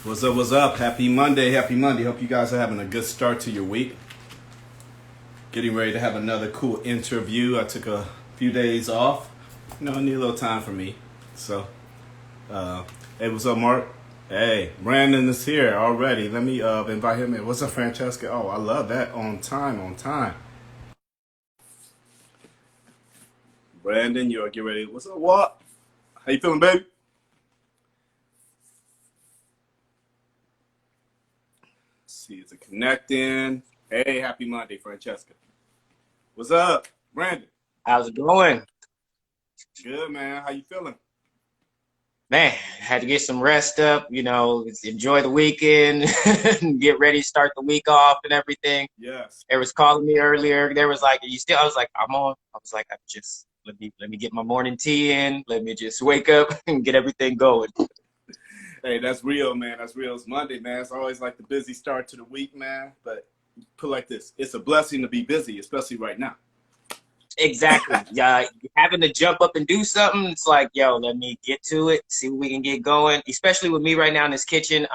What's up? What's up? Happy Monday. Happy Monday. Hope you guys are having a good start to your week. Getting ready to have another cool interview. I took a few days off. I need a little time for me. So, hey, what's up, Mark? Hey, Brandon is here already. Let me invite him in. What's up, Francesca? Oh, I love that. On time, on time. Brandon, you're get ready. What's up, what? How you feeling, baby? Let's see, is it connecting? Hey, happy Monday, Francesca. What's up, Brandon? How's it going? Good, man. How you feeling? Man, had to get some rest up, enjoy the weekend, get ready to start the week off and everything. Yes. They was calling me earlier. They was like, "Are you still?" I was like, "I'm on." I was like, "I just let me get my morning tea in. Let me just wake up and get everything going." Hey, that's real, man. That's real. It's Monday, man. It's always like the busy start to the week, man. But put it like this, it's a blessing to be busy, especially right now. Exactly. Yeah, having to jump up and do something. It's like, yo, let me get to it, see what we can get going. Especially with me right now in this kitchen,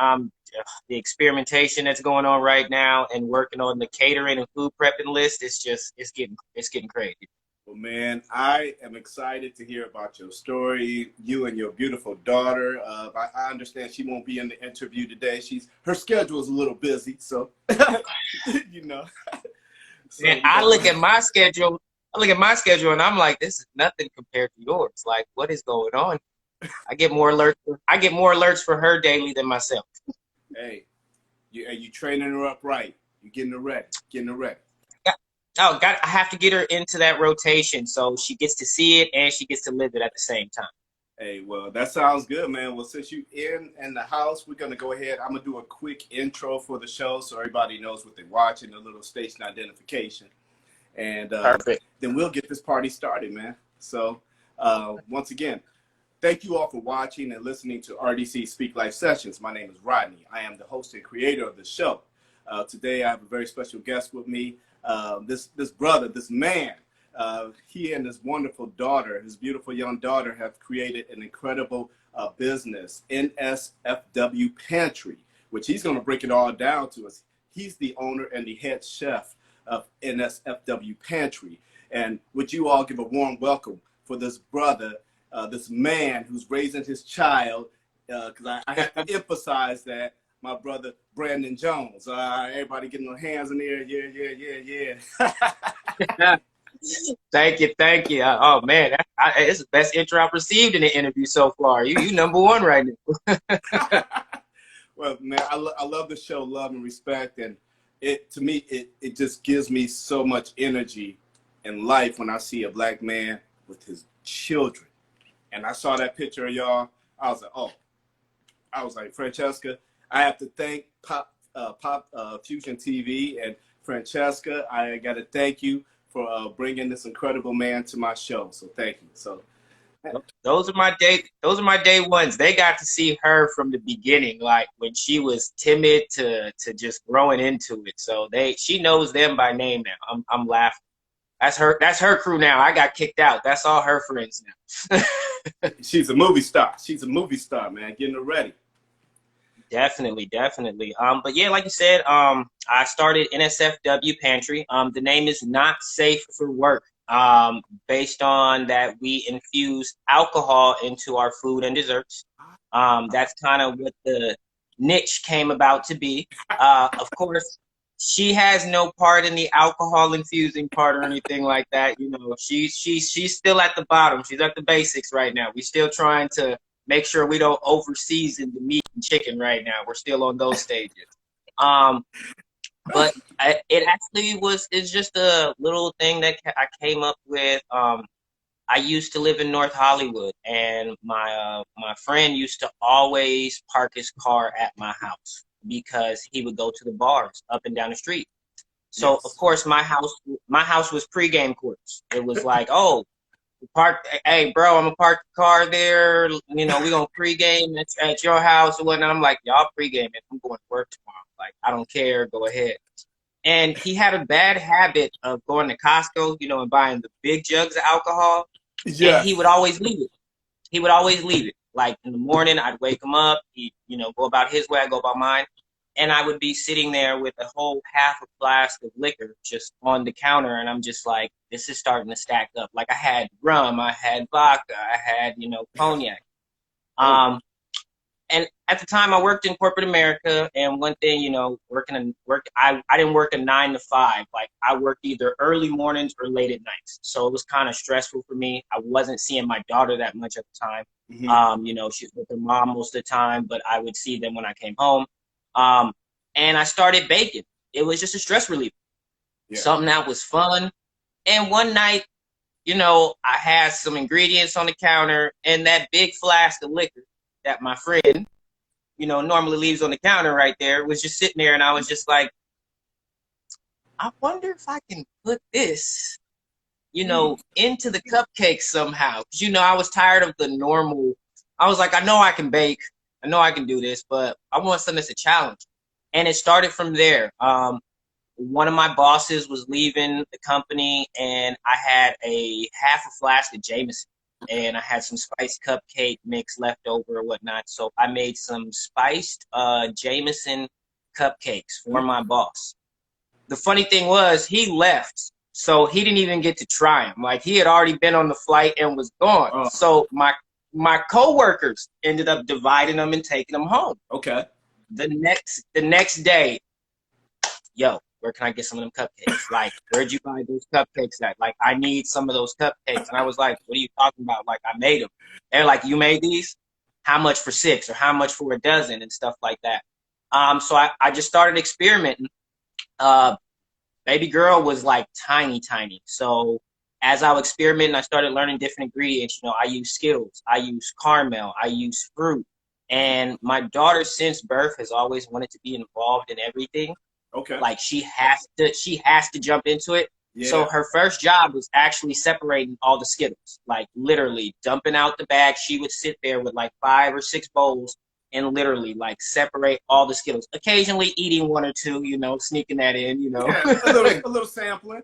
the experimentation that's going on right now, and working on the catering and food prepping list. It's getting crazy. Well, man, I am excited to hear about your story. You and your beautiful daughter. I understand she won't be in the interview today. Her schedule is a little busy, so you know. So And I look at my schedule, and I'm like, this is nothing compared to yours. Like, what is going on? I get more alerts. I get more alerts for her daily than myself. hey, you training her up right. You getting her ready. Getting her ready. I have to get her into that rotation so she gets to see it and she gets to live it at the same time. Hey, well, that sounds good, man. Well, since you in the house, we're gonna go ahead. I'm gonna do a quick intro for the show so everybody knows what they're watching, a little station identification, and Perfect. then we'll get this party started, man. So, once again, thank you all for watching and listening to RDC Speak Life Sessions. My name is Rodney. I am the host and creator of the show. Today, I have a very special guest with me. This brother, this man. He and his wonderful daughter, his beautiful young daughter, have created an incredible business, NSFW Pantry, which he's going to break it all down to us. He's the owner and the head chef of NSFW Pantry. And would you all give a warm welcome for this brother, this man who's raising his child, because I have to emphasize that, my brother, Brandon Jones. Everybody getting their hands in the air. Yeah. Thank you, thank you. Oh man, it's the best intro I've received in the interview so far. You number one right now. Well, man, I love the show, love and respect, and to me it just gives me so much energy in life when I see a black man with his children. And I saw that picture of y'all. I was like, Francesca, I have to thank Pop Fusion TV and Francesca. I got to thank you for bringing this incredible man to my show. So thank you. So Those are my day ones. They got to see her from the beginning, like when she was timid to just growing into it. So she knows them by name now. I'm laughing. That's her crew now. I got kicked out. That's all her friends now. she's a movie star. She's a movie star, man. Getting her ready. Definitely, definitely. But yeah, like you said, I started NSFW Pantry. The name is not safe for work. Based on that, we infuse alcohol into our food and desserts. That's kind of what the niche came about to be. Of course, she has no part in the alcohol infusing part or anything like that. She's still at the bottom. She's at the basics right now. We're still trying to make sure we don't over season the meat and chicken right now. We're still on those stages. Um, it actually it's just a little thing that I came up with. I used to live in North Hollywood, and my friend used to always park his car at my house because he would go to the bars up and down the street. So of Yes. course my house was pregame courts. It was like, oh, park, hey bro, I'm gonna park the car there. We gonna pregame at your house or whatnot. I'm like, y'all pregame it. I'm going to work tomorrow. Like, I don't care. Go ahead. And he had a bad habit of going to Costco, and buying the big jugs of alcohol, and he Yes. would always leave it. He would always leave it. Like in the morning, I'd wake him up, he'd, go about his way, I go about mine. And I would be sitting there with a whole half a flask of liquor just on the counter. And I'm just like, this is starting to stack up. Like I had rum, I had vodka, I had, cognac. Oh. And at the time I worked in corporate America, and one thing, I didn't work a 9 to 5. Like I worked either early mornings or late at nights. So it was kind of stressful for me. I wasn't seeing my daughter that much at the time. Mm-hmm. She's with her mom most of the time, but I would see them when I came home. And I started baking. It was just a stress reliever, something that was fun. And one night, I had some ingredients on the counter, and that big flask of liquor that my friend, normally leaves on the counter right there was just sitting there. And I was just like, I wonder if I can put this, into the cupcakes somehow. Because, I was tired of the normal. I was like, I know I can bake. I know I can do this, but I want something that's a challenge. And it started from there. One of my bosses was leaving the company, and I had a half a flask of Jameson, and I had some spiced cupcake mix left over or whatnot. So I made some spiced Jameson cupcakes for my boss. The funny thing was he left, so he didn't even get to try them. Like he had already been on the flight and was gone. Oh. So my coworkers ended up dividing them and taking them home. Okay. The next day, yo, where can I get some of them cupcakes? Like, where'd you buy those cupcakes at? Like, I need some of those cupcakes. And I was like, what are you talking about? Like, I made them. They're like, you made these? How much for 6 or how much for a dozen and stuff like that. So I just started experimenting. Baby girl was like tiny. So as I was experimenting, I started learning different ingredients. I use Skittles, I use caramel, I use fruit. And my daughter since birth has always wanted to be involved in everything. Okay. Like she has to jump into it. Yeah. So her first job was actually separating all the Skittles, like literally dumping out the bag. She would sit there with like 5 or 6 bowls and literally like separate all the Skittles. Occasionally eating 1 or 2, sneaking that in, Yeah, a little sampling,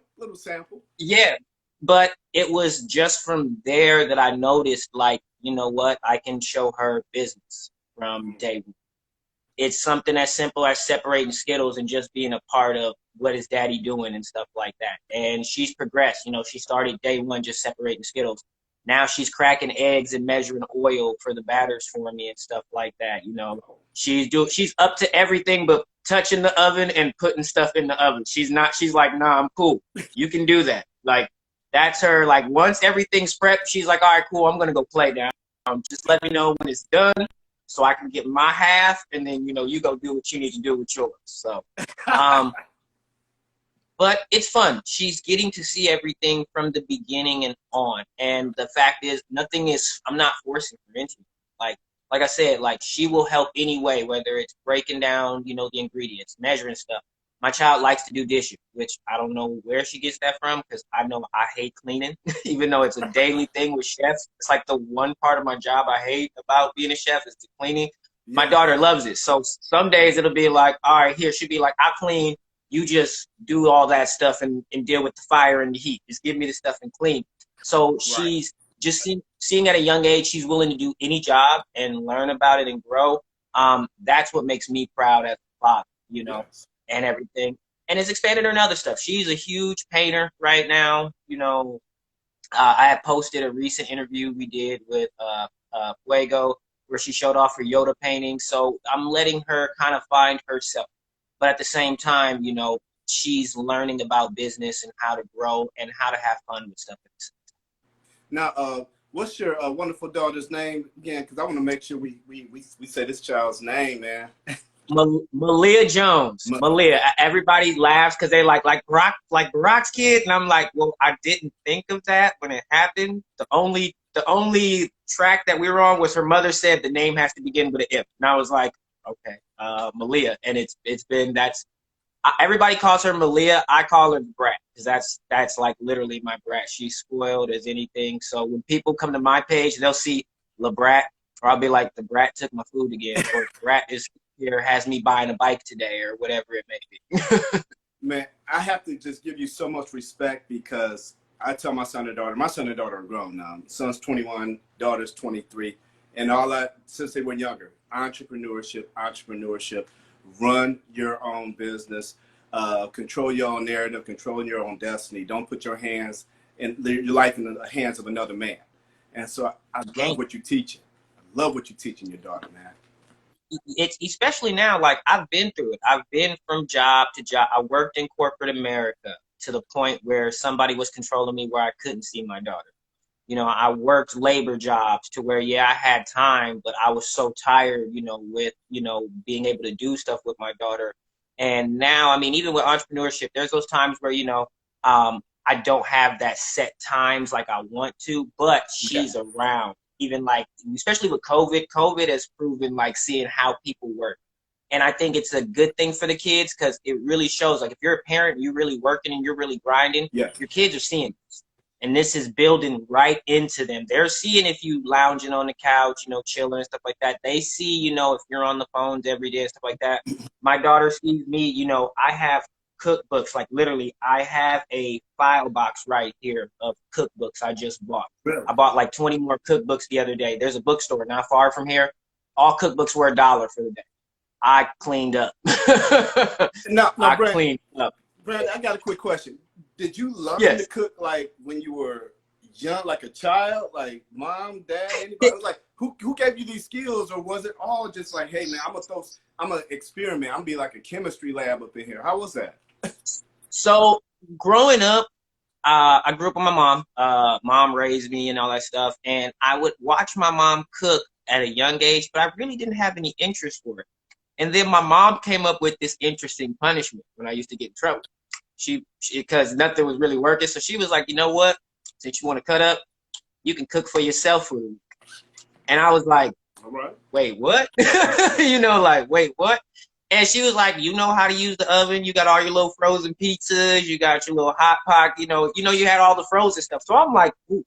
Yeah, but it was just from there that I noticed, like, you know what, I can show her business from day one. It's something as simple as separating Skittles and just being a part of what is daddy doing and stuff like that. And she's progressed. She started day one just separating Skittles. Now she's cracking eggs and measuring oil for the batters for me and stuff like that. She's up to everything but touching the oven and putting stuff in the oven. She's like, nah, I'm cool. You can do that. Like, that's her. Like, once everything's prepped, she's like, all right, cool, I'm going to go play now. Just let me know when it's done so I can get my half, and then, you go do what you need to do with yours. So, but it's fun. She's getting to see everything from the beginning and on. And the fact is, I'm not forcing her into it. Like I said, like she will help anyway, whether it's breaking down, the ingredients, measuring stuff. My child likes to do dishes, which I don't know where she gets that from, because I know I hate cleaning, even though it's a daily thing with chefs. It's like the one part of my job I hate about being a chef is the cleaning. Yeah. My daughter loves it. So some days it'll be like, all right, here, she'll be like, I'll clean. You just do all that stuff and deal with the fire and the heat. Just give me the stuff and clean. So she's just seeing at a young age, she's willing to do any job and learn about it and grow. That's what makes me proud as a father, yes. And everything. And it's expanded her in other stuff. She's a huge painter right now. I had posted a recent interview we did with Fuego where she showed off her Yoda painting. So I'm letting her kind of find herself. But at the same time, she's learning about business and how to grow and how to have fun with stuff. Now, what's your wonderful daughter's name again? Because I want to make sure we say this child's name, man. Malia Jones. Malia. Everybody laughs because they like Barack's kid, and I'm like, well, I didn't think of that when it happened. The only track that we were on was her mother said the name has to begin with an F, and I was like, okay, Malia, and everybody calls her Malia. I call her Brat because that's like literally my brat. She's spoiled as anything. So when people come to my page, they'll see LeBrat, or I'll be like, the brat took my food again, or Brat is here, has me buying a bike today, or whatever it may be. Man, I have to just give you so much respect because I tell my son and daughter are grown now. Son's 21, daughter's 23. And all that, since they were younger, entrepreneurship, entrepreneurship, run your own business, control your own narrative, control your own destiny. Don't put your hands in your life in the hands of another man. And so I love what you're teaching. I love what you're teaching your daughter, man. It's especially now, like I've been through it. I've been from job to job. I worked in corporate America to the point where somebody was controlling me where I couldn't see my daughter. You know, I worked labor jobs to where, yeah, I had time, but I was so tired, you know, with, you know, being able to do stuff with my daughter. And now, I mean, even with entrepreneurship, there's those times where, you know, I don't have that set times like I want to, but she's around. Even like, especially with COVID has proven like seeing how people work. And I think it's a good thing for the kids because it really shows, like if you're a parent, you're really working and you're really grinding, your kids are seeing this. And this is building right into them. They're seeing if you lounging on the couch, you know, chilling and stuff like that. They see, you know, if you're on the phones every day and stuff like that. My daughter sees me, you know, I have cookbooks. Like literally, I have a file box right here of cookbooks I just bought. Really? I bought like 20 more cookbooks the other day. There's a bookstore not far from here. All cookbooks were $1 for the day. I cleaned up. I cleaned up. Brad, I got a quick question. Did you learn to cook like when you were young, like a child, like mom, dad, anybody? Like who gave you these skills, or was it all just like, hey man, I'm gonna experiment. I'm gonna be like a chemistry lab up in here. How was that? So growing up, I grew up with my mom. Mom raised me and all that stuff, and I would watch my mom cook at a young age, but I really didn't have any interest for it. And then my mom came up with this interesting punishment when I used to get in trouble. She because nothing was really working, so she was like, you know what? Since you want to cut up, you can cook for yourself for a week. And I was like, all right. Wait, what? You know, like, wait, what? And she was like, you know how to use the oven. You got all your little frozen pizzas. You got your little hot pot. You know, you had all the frozen stuff. So I'm like, ooh,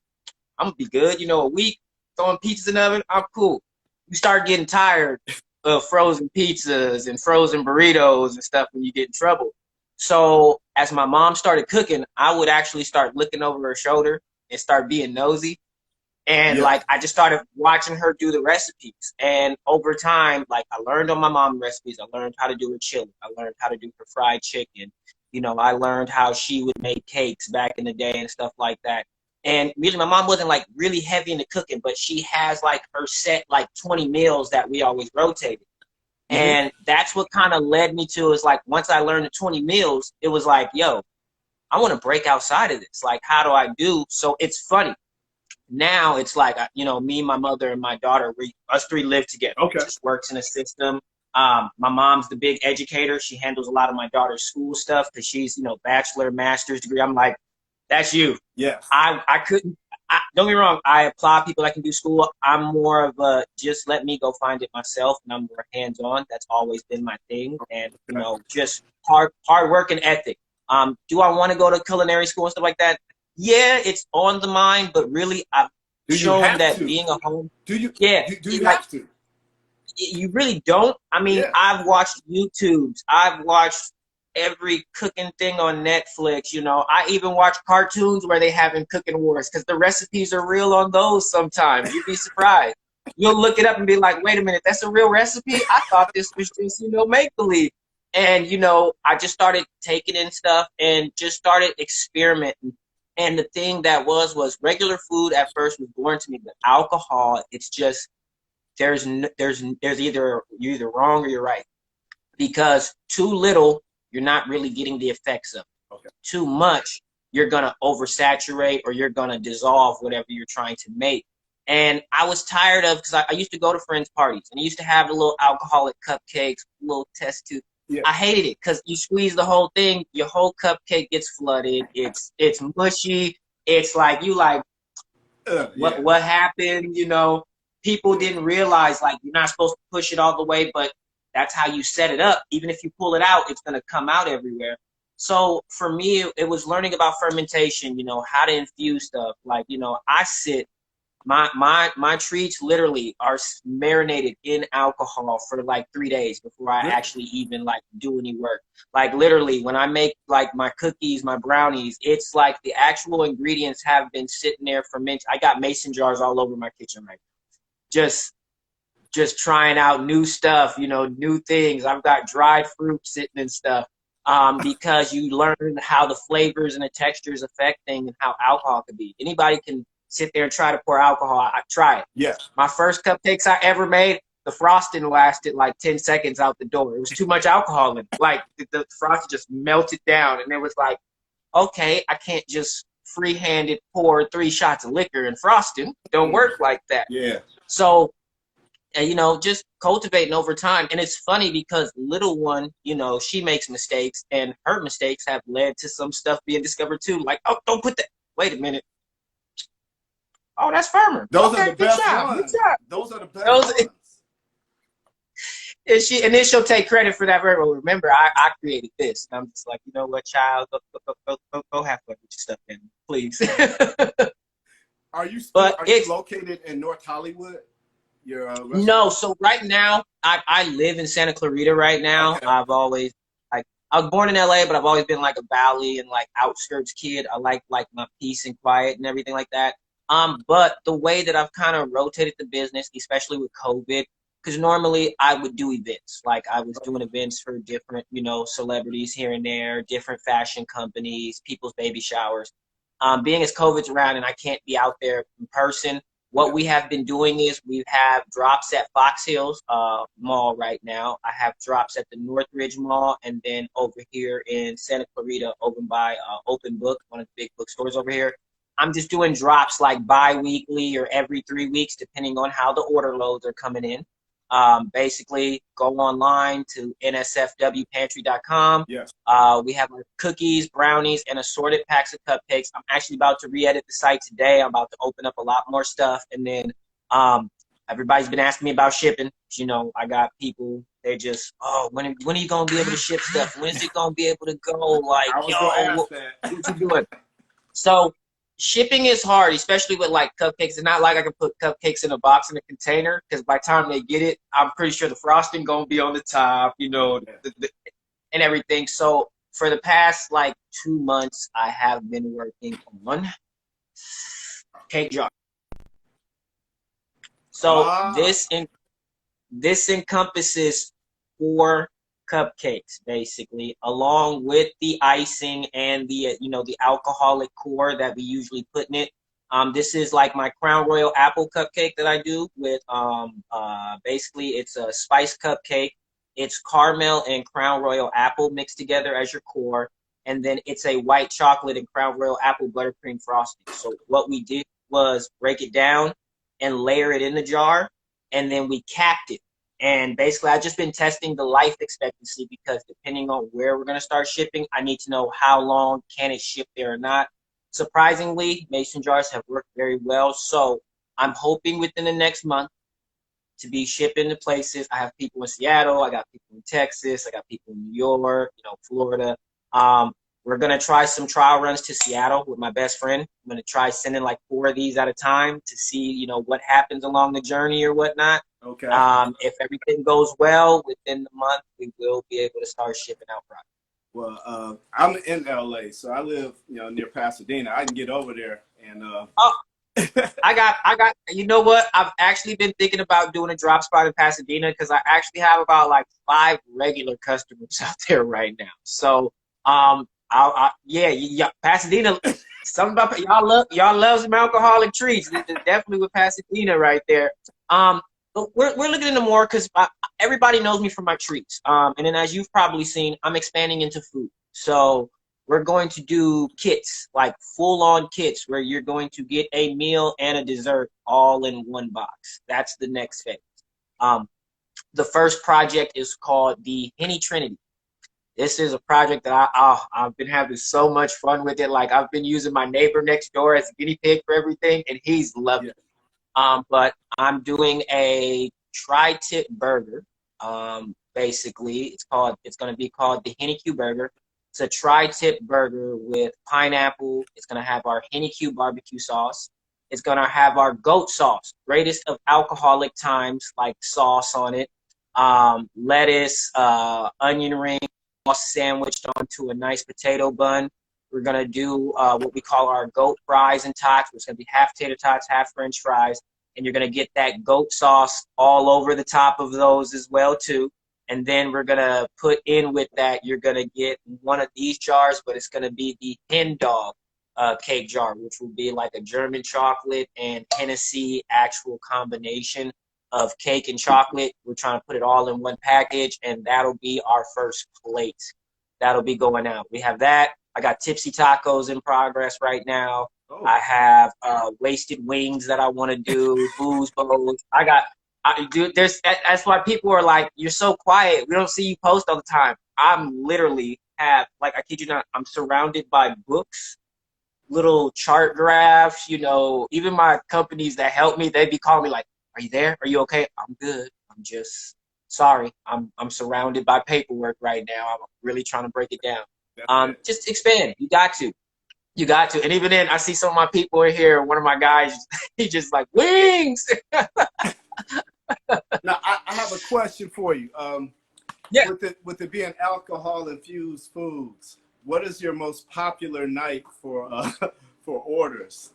I'm gonna be good. You know, a week throwing pizzas in the oven, I'm cool. You start getting tired of frozen pizzas and frozen burritos and stuff when you get in trouble. So as my mom started cooking, I would actually start looking over her shoulder and start being nosy. And like, I just started watching her do the recipes. And over time, like I learned on my mom's recipes. I learned how to do her chili. I learned how to do her fried chicken. You know, I learned how she would make cakes back in the day and stuff like that. And really, my mom wasn't like really heavy into cooking, but she has like her set like 20 meals that we always rotated. And that's what kind of led me to is like, once I learned the 20 meals, it was like, yo, I want to break outside of this. Like, how do I do? So it's funny. Now it's like, you know, me, my mother, and my daughter, us three live together. Okay. It just works in a system. My mom's the big educator. She handles a lot of my daughter's school stuff because she's, you know, bachelor, master's degree. I'm like, that's you. Yeah. I couldn't. Don't get me wrong, I applaud people that can do school. I'm more of a just let me go find it myself, and I'm more hands-on. That's always been my thing, and you know, just hard work and ethic. Do I want to go to culinary school and stuff like that? Yeah, it's on the mind, but really, I've shown that being a home. Do you? Yeah. Do you have to? You really don't. I mean, I've watched YouTubes. I've watched every cooking thing on Netflix. You know, I even watch cartoons where they having cooking wars because the recipes are real on those sometimes. You'd be surprised. You'll look it up and be like, wait a minute, that's a real recipe? I thought this was just, you know, make-believe. And, you know, I just started taking in stuff and just started experimenting. And the thing that was regular food at first was boring to me, but alcohol, it's just, there's either, you're either wrong or you're right. Because too little, you're not really getting the effects of it. Okay. Too much, you're going to oversaturate or you're going to dissolve whatever you're trying to make. And I was tired of, because I used to go to friends' parties and I used to have the little alcoholic cupcakes, little test tube. Yeah. I hated it because you squeeze the whole thing, your whole cupcake gets flooded. It's mushy. It's like, you like, what happened? You know, people didn't realize like you're not supposed to push it all the way, but that's how you set it up. Even if you pull it out, it's going to come out everywhere. So for me, it was learning about fermentation, you know, how to infuse stuff. Like, you know, I sit, my treats literally are marinated in alcohol for like 3 days before I actually even like do any work. Like literally when I make like my cookies, my brownies, it's like the actual ingredients have been sitting there fermented. I got mason jars all over my kitchen right now. Just just trying out new stuff, you know, new things. I've got dried fruit sitting and stuff, because you learn how the flavors and the textures affect things and how alcohol could be. Anybody can sit there and try to pour alcohol. I try it. Yeah. My first cupcakes I ever made, the frosting lasted like 10 seconds out the door. It was too much alcohol in it. Like the frosting just melted down, and it was like, okay, I can't just free-handed pour 3 shots of liquor and frosting. Don't work like that. Yeah. So, you know, just cultivating over time. And it's funny because little one, you know, she makes mistakes, and her mistakes have led to some stuff being discovered too. Like, oh, don't put that. Wait a minute. Oh, that's firmer. Those okay, are the good best job. ones. Good job. Those are the best Those, ones. and then she'll take credit for that. Well, remember, I created this. And I'm just like, you know what, child, go have fun with your stuff, then, please. Are you located in North Hollywood? No, so right now I live in Santa Clarita right now. Okay. I've always I was born in LA, but I've always been like a valley and like outskirts kid. I like my peace and quiet and everything like that. But the way that I've kind of rotated the business, especially with COVID, because normally I would do events. Like I was doing events for different, you know, celebrities here and there, different fashion companies, people's baby showers. Being as COVID's around and I can't be out there in person, what we have been doing is we have drops at Fox Hills Mall right now. I have drops at the Northridge Mall, and then over here in Santa Clarita, over by Open Book, one of the big bookstores over here. I'm just doing drops like bi-weekly or every 3 weeks, depending on how the order loads are coming in. Basically, go online to NSFWPantry.com. Yes. We have our cookies, brownies, and assorted packs of cupcakes. I'm actually about to re-edit the site today. I'm about to open up a lot more stuff. And then everybody's been asking me about shipping. You know, I got people, they're just, oh, when are you going to be able to ship stuff? When is it going to be able to go? Like, yo, what you doing? So shipping is hard, especially with like cupcakes. It's not like I can put cupcakes in a box in a container, because by the time they get it, I'm pretty sure the frosting gonna be on the top, you know, and everything. So for the past like 2 months, I have been working on cake jar. So this encompasses 4 cupcakes basically, along with the icing and the you know, the alcoholic core that we usually put in it. This is like my Crown Royal apple cupcake that I do with basically it's a spice cupcake. It's caramel and Crown Royal apple mixed together as your core, and then it's a white chocolate and Crown Royal apple buttercream frosting. So what we did was break it down and layer it in the jar, and then we capped it. And basically, I've just been testing the life expectancy, because depending on where we're going to start shipping, I need to know how long can it ship there or not. Surprisingly, mason jars have worked very well. So I'm hoping within the next month to be shipping to places. I have people in Seattle. I got people in Texas. I got people in New York, you know, Florida. We're going to try some trial runs to Seattle with my best friend. I'm going to try sending like 4 of these at a time to see, you know, what happens along the journey or whatnot. Okay. If everything goes well within the month, we will be able to start shipping out product. Well, I'm in LA, so I live, you know, near Pasadena. I can get over there and I got, you know what? I've actually been thinking about doing a drop spot in Pasadena, because I actually have about like 5 regular customers out there right now. So, yeah, Pasadena, something about y'all love some alcoholic treats. Definitely with Pasadena right there. But we're looking into more, because everybody knows me for my treats. And then as you've probably seen, I'm expanding into food. So we're going to do kits, like full-on kits, where you're going to get a meal and a dessert all in one box. That's the next phase. The first project is called the Henny Trinity. This is a project that I've been having so much fun with it. Like, I've been using my neighbor next door as a guinea pig for everything, and he's loved it. But I'm doing a tri-tip burger. Basically, it's going to be called the Henny Q Burger. It's a tri-tip burger with pineapple. It's going to have our Henny Q barbecue sauce. It's going to have our goat sauce, greatest of alcoholic times, like sauce on it. Lettuce, onion ring, all sandwiched onto a nice potato bun. We're going to do what we call our goat fries and tots. It's going to be half tater tots, half French fries. and you're going to get that goat sauce all over the top of those as well too. And then we're going to put in with that, you're going to get one of these jars, but it's going to be the hen dog cake jar, which will be like a German chocolate and Hennessy actual combination of cake and chocolate. We're trying to put it all in one package, and that'll be our first plate. That'll be going out. We have that. I got tipsy tacos in progress right now. Oh. I have wasted wings that I want to do, booze bowls. That's why people are like, you're so quiet. We don't see you post all the time. I'm literally I kid you not, I'm surrounded by books, little chart graphs, even my companies that help me, they'd be calling me like, are you there? Are you okay? I'm good. I'm just sorry. I'm surrounded by paperwork right now. I'm really trying to break it down. Just expand. You got to. You got to. And even then, I see some of my people in here. One of my guys, he's just like, wings. Now, I have a question for you. Yeah. With it being alcohol-infused foods, what is your most popular night for orders?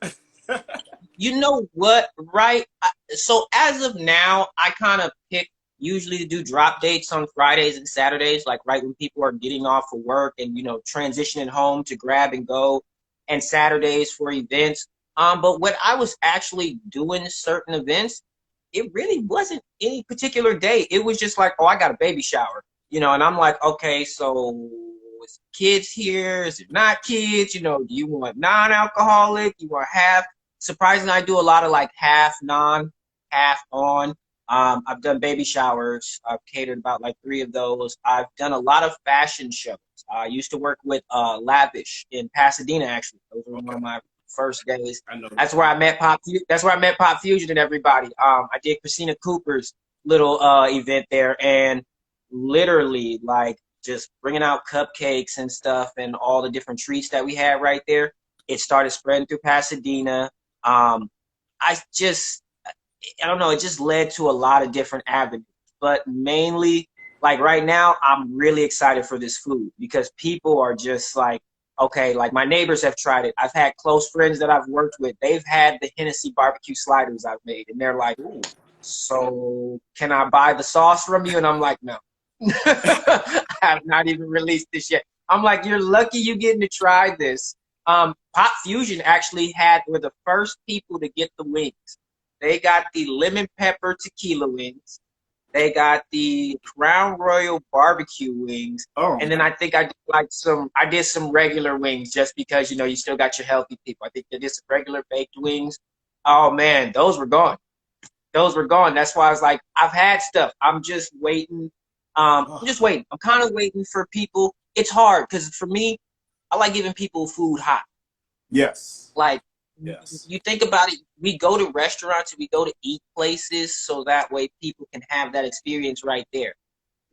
You know what, right? So as of now, I kind of pick usually to do drop dates on Fridays and Saturdays, like right when people are getting off of work and, transitioning home to grab and go, and Saturdays for events. But what I was actually doing certain events, it really wasn't any particular day. It was just like, oh, I got a baby shower, and I'm like, okay, so is kids here? Is it not kids? Do you want non-alcoholic? You want half? Surprisingly, I do a lot of like half non, half on. I've done baby showers. I've catered about like 3 of those. I've done a lot of fashion shows. I used to work with Lavish in Pasadena, actually. Those were one of my first days. That's where I met Pop. That's where I met Pop Fusion and everybody. I did Christina Cooper's little event there, and literally like just bringing out cupcakes and stuff and all the different treats that we had right there. It started spreading through Pasadena. I don't know, it just led to a lot of different avenues. But mainly, like right now, I'm really excited for this food because people are just like, okay, like my neighbors have tried it. I've had close friends that I've worked with. They've had the Hennessy barbecue sliders I've made. And they're like, ooh, so can I buy the sauce from you? And I'm like, no. I have not even released this yet. I'm like, you're lucky you getting to try this. Pop Fusion actually were the first people to get the wings. They got the lemon pepper tequila wings. They got the Crown Royal barbecue wings. Oh, and then I think I did some regular wings just because, you still got your healthy people. I think they did some regular baked wings. Oh man, those were gone. Those were gone. That's why I was like, I've had stuff. I'm just waiting. I'm just waiting. I'm kind of waiting for people. It's hard because for me, I like giving people food hot. Yes. Like, yes. You think about it, we go to restaurants, we go to eat places so that way people can have that experience right there.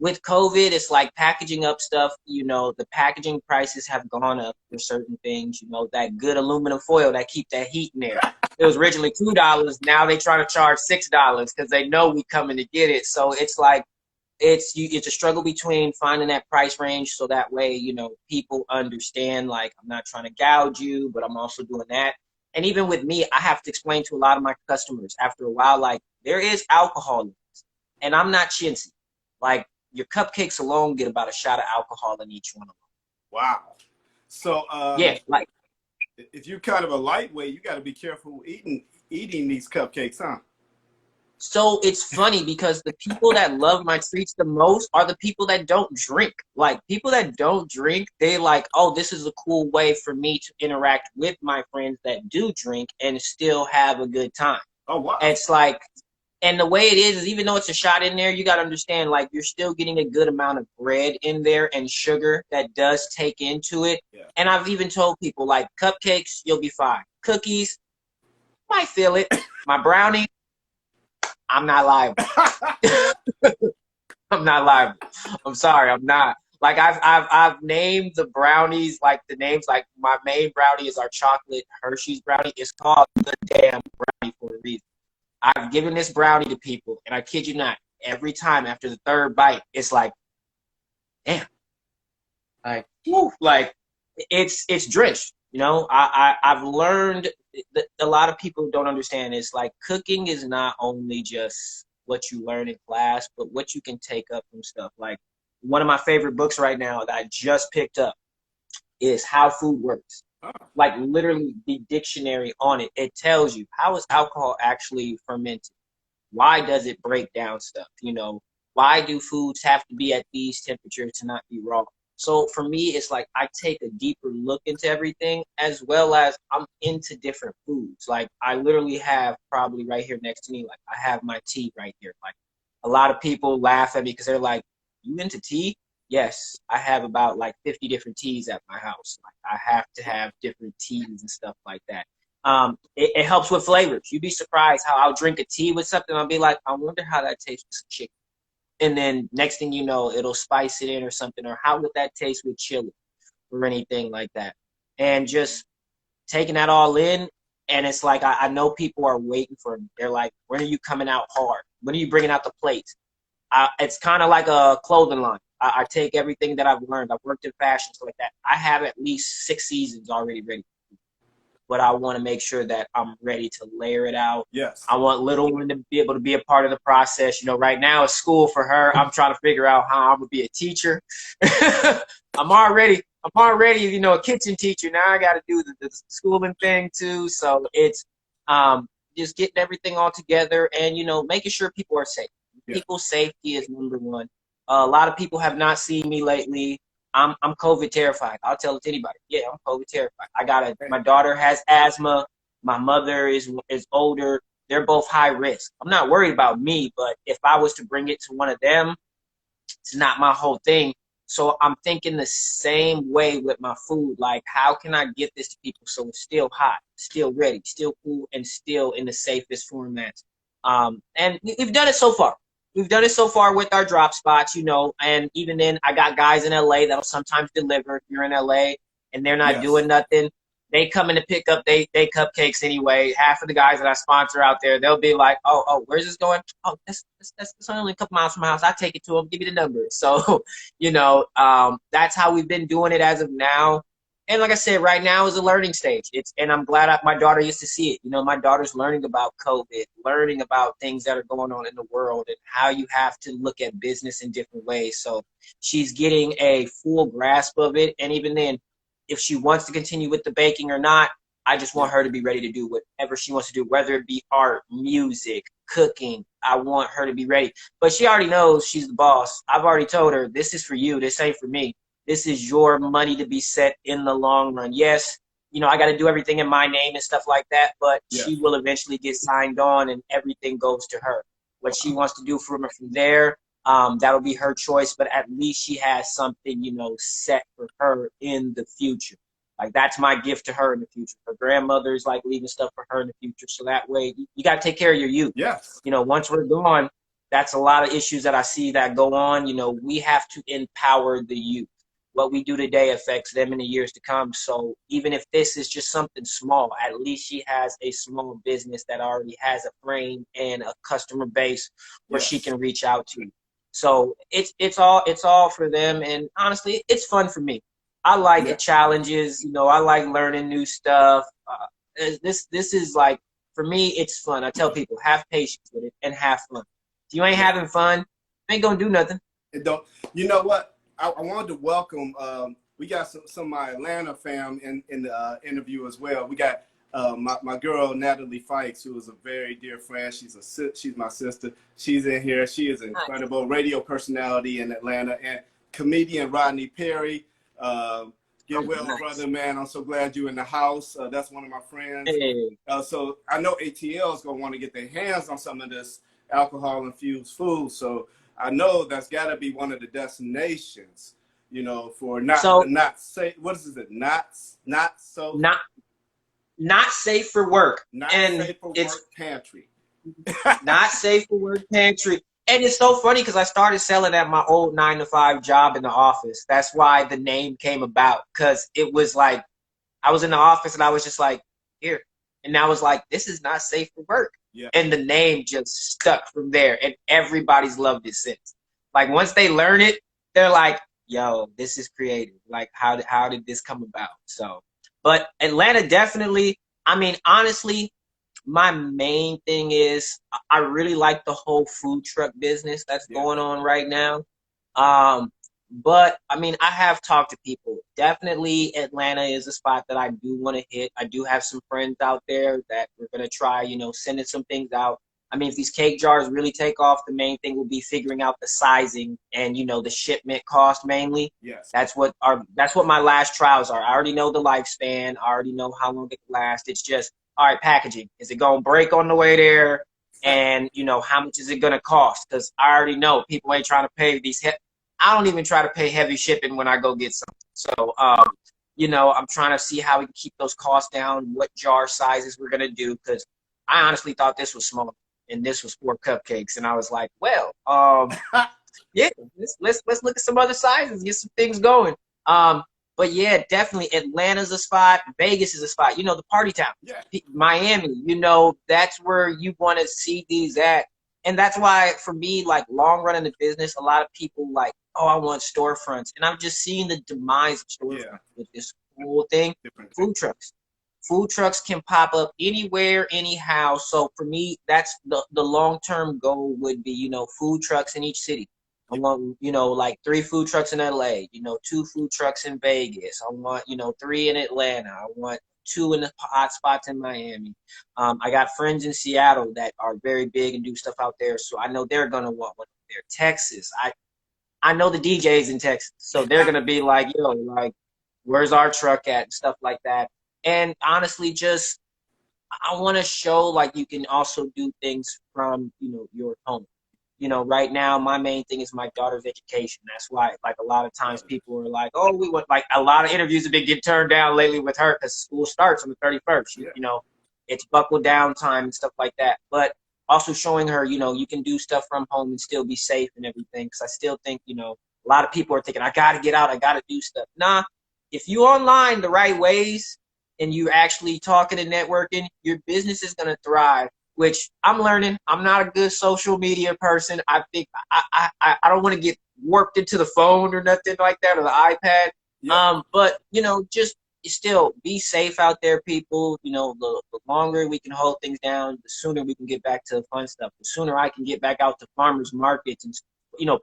With COVID, it's like packaging up stuff, the packaging prices have gone up for certain things, that good aluminum foil that keep that heat in there. It was originally $2. Now they try to charge $6 because they know we coming to get it. So it's like, it's a struggle between finding that price range so that way, people understand, like, I'm not trying to gouge you, but I'm also doing that. And even with me, I have to explain to a lot of my customers after a while, like, there is alcohol in this, and I'm not chintzy. Like, your cupcakes alone get about a shot of alcohol in each one of them. Wow. So, yeah, like, if you're kind of a lightweight, you got to be careful eating these cupcakes, huh? So it's funny because the people that love my treats the most are the people that don't drink. Like, people that don't drink, they like, oh, this is a cool way for me to interact with my friends that do drink and still have a good time. Oh, wow. It's like, and the way it is even though it's a shot in there, you got to understand, like, you're still getting a good amount of bread in there and sugar that does take into it. Yeah. And I've even told people, like, cupcakes, you'll be fine. Cookies, might feel it. My brownie, I'm not liable. I'm not liable. I'm sorry, I'm not. Like, I've named the brownies, like, the names, like, my main brownie is our chocolate Hershey's brownie. It's called the damn brownie for a reason. I've given this brownie to people, and I kid you not, every time after the 3rd bite, it's like, damn. Like, whew, like, it's drenched. You know, I've learned that a lot of people don't understand. It's like cooking is not only just what you learn in class, but what you can take up from stuff. Like one of my favorite books right now that I just picked up is How Food Works. Oh, Like literally the dictionary on it. It tells you, how is alcohol actually fermented? Why does it break down stuff? You know, why do foods have to be at these temperatures to not be raw? So for me, it's like I take a deeper look into everything, as well as I'm into different foods. Like I literally have, probably right here next to me, like I have my tea right here. Like a lot of people laugh at me because they're like, "You into tea?" Yes, I have about like 50 different teas at my house. Like I have to have different teas and stuff like that. It helps with flavors. You'd be surprised how I'll drink a tea with something. I'll be like, I wonder how that tastes with some chicken. And then next thing you know, it'll spice it in or something. Or how would that taste with chili or anything like that? And just taking that all in. And it's like, I know people are waiting for me. They're like, when are you coming out hard? When are you bringing out the plates? It's kind of like a clothing line. I take everything that I've learned. I've worked in fashion, stuff like that. I have at least 6 seasons already ready, but I want to make sure that I'm ready to layer it out. yes. I want little one to be able to be a part of the process. You know, right now it's school for her. I'm trying to figure out how I'm gonna be a teacher. I'm already, you know, a kitchen teacher. Now I got to do the schooling thing too. So it's just getting everything all together and, you know, making sure people are safe. Yeah. People's safety is number one. A lot of people have not seen me lately. I'm COVID terrified. I'll tell it to anybody. Yeah, I'm COVID terrified. My daughter has asthma. My mother is older. They're both high risk. I'm not worried about me, but if I was to bring it to one of them, it's not my whole thing. So I'm thinking the same way with my food. Like, how can I get this to people so it's still hot, still ready, still cool, and still in the safest formats? And we've done it so far. We've done it so far with our drop spots, you know, and even then I got guys in LA that'll sometimes deliver if you're in LA and they're not Yes. doing nothing. They come in to pick up they cupcakes anyway. Half of the guys that I sponsor out there, they'll be like, oh, where's this going? Oh, that's only a couple miles from my house. I take it to them, give me the number. So, you know, that's how we've been doing it as of now. And like I said, right now is a learning stage. And I'm glad my daughter used to see it. You know, my daughter's learning about COVID, learning about things that are going on in the world and how you have to look at business in different ways. So she's getting a full grasp of it. And even then, if she wants to continue with the baking or not, I just Yeah. want her to be ready to do whatever she wants to do, whether it be art, music, cooking. I want her to be ready. But she already knows she's the boss. I've already told her, this is for you. This ain't for me. This is your money to be set in the long run. Yes, you know, I got to do everything in my name and stuff like that, but Yes. she will eventually get signed on and everything goes to her. What she wants to do from there, that'll be her choice, but at least she has something, you know, set for her in the future. Like that's my gift to her in the future. Her grandmother's like leaving stuff for her in the future. So that way you got to take care of your youth. Yes. You know, once we're gone, that's a lot of issues that I see that go on. You know, we have to empower the youth. What we do today affects them in the years to come. So even if this is just something small, at least she has a small business that already has a frame and a customer base where she Yes. can reach out to. So it's all for them, and honestly, it's fun for me. I like the Yeah. challenges, you know. I like learning new stuff. This is like, for me, it's fun. I tell people, have patience with it and have fun. If you ain't Yeah. having fun, you ain't gonna do nothing. It don't. You know what? I wanted to welcome. We got some of my Atlanta fam in the interview as well. We got my girl Natalie Fikes, who is a very dear friend. She's my sister. She's in here. She is an incredible radio personality in Atlanta, and comedian Rodney Perry. Get well, Nice. brother, man. I'm so glad you're in the house. That's one of my friends. Hey. So I know ATL is gonna want to get their hands on some of this alcohol-infused food. So I know that's got to be one of the destinations, you know, for not safe. What is it? Not safe for work. not And safe for it's work pantry. not safe for work pantry. And it's so funny because I started selling at my old 9-to-5 job in the office. That's why the name came about, because it was like I was in the office and I was just like, here. And I was like, this is not safe for work. Yeah. And the name just stuck from there. And everybody's loved it since. Like once they learn it, they're like, yo, this is creative. Like how did this come about? So, But Atlanta definitely, I mean, honestly, my main thing is I really like the whole food truck business that's Yeah. going on right now. But I mean, I have talked to people. Definitely, Atlanta is a spot that I do want to hit. I do have some friends out there that we're gonna try, sending some things out. I mean, if these cake jars really take off, the main thing will be figuring out the sizing and the shipment cost mainly. Yes. That's what my last trials are. I already know the lifespan. I already know how long it can last. It's just all right, packaging. Is it gonna break on the way there? And how much is it gonna cost? Because I already know people ain't trying to pay these. I don't even try to pay heavy shipping when I go get something. So, I'm trying to see how we can keep those costs down. What jar sizes we're gonna do? Because I honestly thought this was small and this was 4 cupcakes, and I was like, well, yeah, let's look at some other sizes, get some things going. But yeah, definitely Atlanta's a spot. Vegas is a spot. The party town. Yeah. Miami. That's where you want to see these at. And that's why, for me, like long run in the business, a lot of people like, oh, I want storefronts, and I'm just seeing the demise of storefronts with this whole thing. Food trucks. Food trucks can pop up anywhere, anyhow. So for me, that's the long-term goal would be, food trucks in each city. I want, like 3 food trucks in LA, 2 food trucks in Vegas. I want, 3 in Atlanta. I want 2 in the hot spots in Miami. I got friends in Seattle that are very big and do stuff out there. So I know they're going to want one there. Texas. I know the DJs in Texas. So they're going to be like, yo, like, where's our truck at and stuff like that. And honestly, just I want to show like you can also do things from, your home. Right now, my main thing is my daughter's education. That's why, like, a lot of times people are like, oh, we want, like, a lot of interviews have been getting turned down lately with her because school starts on the 31st. It's buckle down time and stuff like that. But also showing her, you can do stuff from home and still be safe and everything. Because I still think, a lot of people are thinking, I got to get out, I got to do stuff. Nah, if you online the right ways and you actually talking and networking, your business is going to thrive. Which I'm learning. I'm not a good social media person. I think I don't want to get warped into the phone or nothing like that or the iPad. Yeah. But just still be safe out there, people. The longer we can hold things down, the sooner we can get back to the fun stuff. The sooner I can get back out to farmers markets and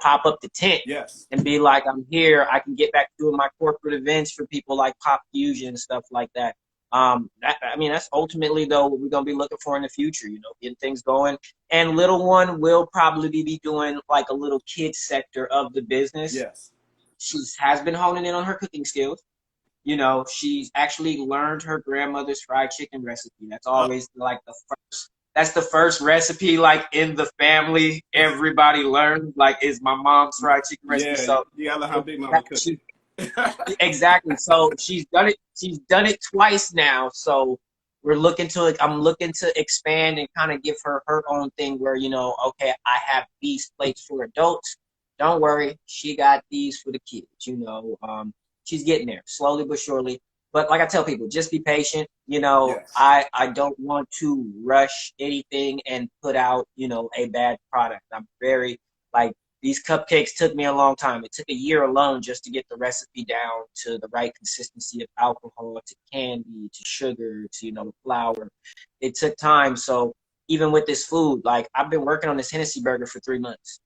pop up the tent and be like, I'm here. I can get back to doing my corporate events for people like Pop Fusion and stuff like that. That's ultimately, though, what we're going to be looking for in the future, getting things going. And little one will probably be doing like a little kid sector of the business. Yes. She has been honing in on her cooking skills. She's actually learned her grandmother's fried chicken recipe. That's always like that's the first recipe like in the family. Everybody learned like is my mom's fried chicken recipe. Yeah, so you gotta have big mama cooking. Exactly. So she's done it. She's done it twice now. So I'm looking to expand and kind of give her her own thing where, okay, I have these plates for adults. Don't worry. She got these for the kids, she's getting there slowly but surely. But like I tell people, just be patient. Yes. I don't want to rush anything and put out, a bad product. I'm very like, these cupcakes took me a long time. It took a year alone just to get the recipe down to the right consistency of alcohol, to candy, to sugar, to, flour. It took time. So even with this food, like I've been working on this Hennessy burger for 3 months.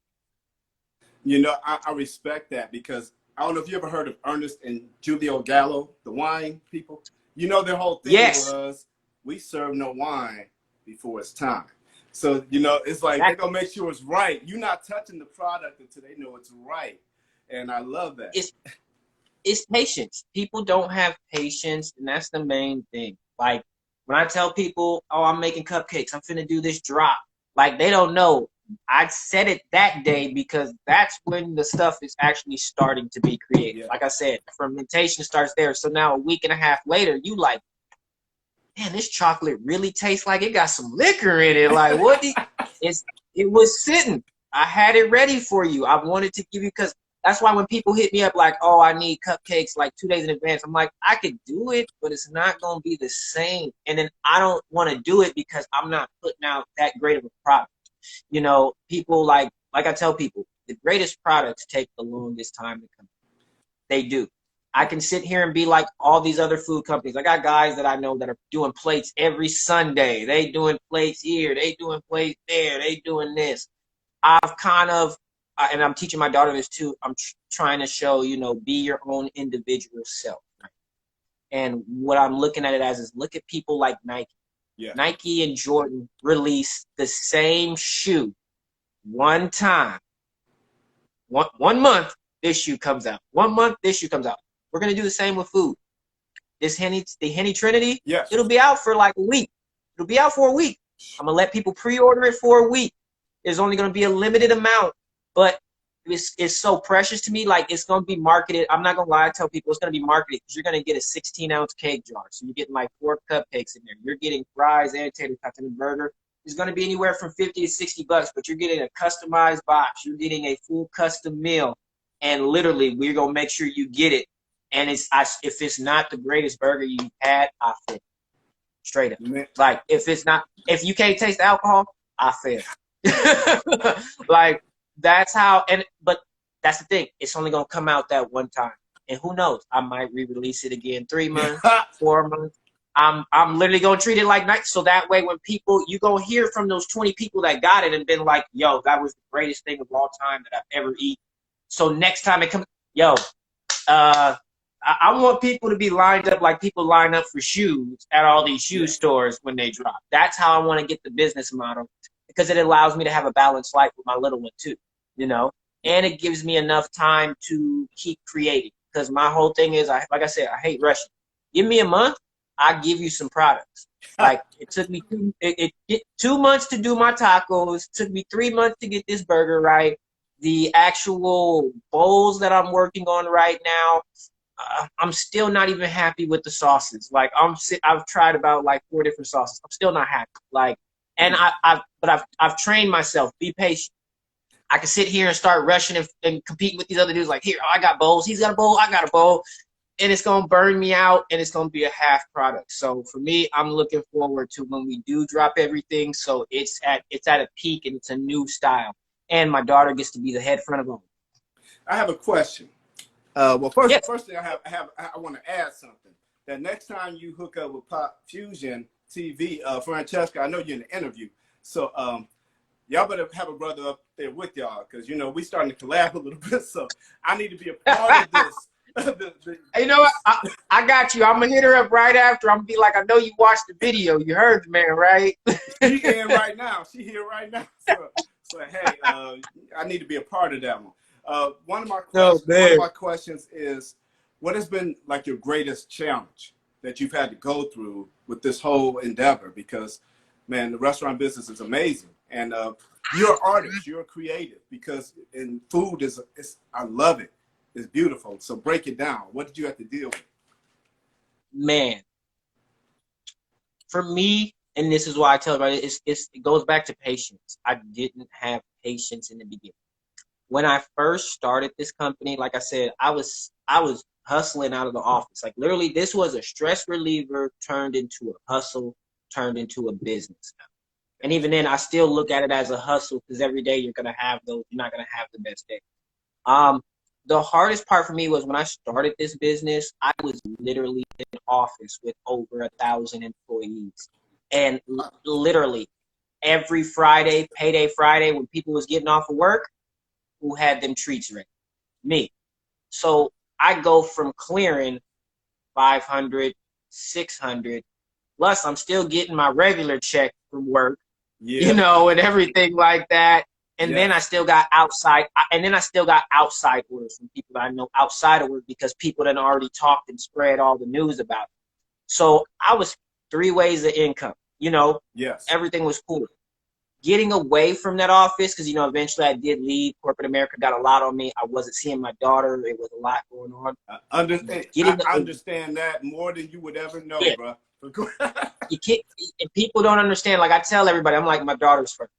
I respect that because I don't know if you ever heard of Ernest and Julio Gallo, the wine people. Their whole thing was, we serve no wine before it's time. So, it's like they're going to make sure it's right. You're not touching the product until they know it's right. And I love that. It's patience. People don't have patience, and that's the main thing. Like, when I tell people, oh, I'm making cupcakes, I'm finna do this drop, like, they don't know. I said it that day because that's when the stuff is actually starting to be created. Yeah. Like I said, fermentation starts there. So now a week and a half later, you like, man, this chocolate really tastes like it got some liquor in it. Like, what? It was sitting. I had it ready for you. I wanted to give you, because that's why when people hit me up like, oh, I need cupcakes like 2 days in advance, I'm like, I could do it, but it's not going to be the same. And then I don't want to do it because I'm not putting out that great of a product. People like I tell people, the greatest products take the longest time to come. They do. I can sit here and be like all these other food companies. I got guys that I know that are doing plates every Sunday. They doing plates here. They doing plates there. They doing this. I've kind of, and I'm teaching my daughter this too. I'm trying to show, you know, be your own individual self. Right? And what I'm looking at it as is look at people like Nike. Yeah. Nike and Jordan release the same shoe one time. One month, this shoe comes out. 1 month, this shoe comes out. We're going to do the same with food. The Henny Trinity, yes, it'll be out for like a week. It'll be out for a week. I'm going to let people pre-order it for a week. There's only going to be a limited amount, but it's so precious to me. Like, it's going to be marketed. I'm not going to lie. I tell people it's going to be marketed because you're going to get a 16-ounce cake jar. So you're getting like 4 cupcakes in there. You're getting fries and tater tots and a burger. It's going to be anywhere from $50 to $60, but you're getting a customized box. You're getting a full custom meal. And literally, we're going to make sure you get it. And if it's not the greatest burger you've had, I fail. Straight up. Like, if you can't taste the alcohol, I fail. Like, that's how, but that's the thing. It's only going to come out that one time. And who knows? I might re-release it again 3 months, 4 months. I'm literally going to treat it like night. So that way, when people, you going to hear from those 20 people that got it and been like, yo, that was the greatest thing of all time that I've ever eaten. So next time it comes, yo, I want people to be lined up like people line up for shoes at all these shoe stores when they drop. That's how I want to get the business model, because it allows me to have a balanced life with my little one too, you know, and it gives me enough time to keep creating. Because my whole thing is, like I said, I hate rushing. Give me a month, I'll give you some products. Like, it took me 2 months to do my tacos. Took me 3 months to get this burger right. The actual bowls that I'm working on right now, I'm still not even happy with the sauces. Like, I've tried about like 4 different sauces. I'm still not happy. Like, and I've trained myself. Be patient. I can sit here and start rushing and competing with these other dudes. Like, here, I got bowls. He's got a bowl. I got a bowl. And it's going to burn me out, and it's going to be a half product. So for me, I'm looking forward to when we do drop everything. So it's at a peak, and it's a new style. And my daughter gets to be the head front of them. I have a question. Well, first thing I want to add something. That next time you hook up with Pop Fusion TV, Francesca, I know you're in the interview, so y'all better have a brother up there with y'all, because, you know, we starting to collab a little bit, so I need to be a part of this. You know what? I got you. I'm gonna hit her up right after. I'm gonna be like, I know you watched the video. You heard the man, right? She in right now. She here right now. So hey, I need to be a part of that one. One of my questions is, what has been like your greatest challenge that you've had to go through with this whole endeavor? Because, man, the restaurant business is amazing, and you're an artist, you're a creative. Because in food I love it. It's beautiful. So break it down. What did you have to deal with? Man, for me, and this is why I tell everybody, it goes back to patience. I didn't have patience in the beginning. When I first started this company, like I said, I was hustling out of the office. Like, literally, this was a stress reliever turned into a hustle, turned into a business. And even then, I still look at it as a hustle, because every day you're not gonna have the best day. The hardest part for me was when I started this business, I was literally in an office with over 1,000 employees. And literally every Friday, payday Friday, when people was getting off of work, who had them treats ready? Me. So I go from clearing 500, 600, plus I'm still getting my regular check from work, you know, and everything like that. And then I still got outside orders from people that I know outside of work, because people that already talked and spread all the news about it. So I was 3 ways of income, you know. Everything was cool. Getting away from that office, because, you know, eventually I did leave. Corporate America got a lot on me. I wasn't seeing my daughter. It was a lot going on. I understand that more than you would ever know, bro. You can't, and people don't understand. Like, I tell everybody, I'm like, my daughter's first.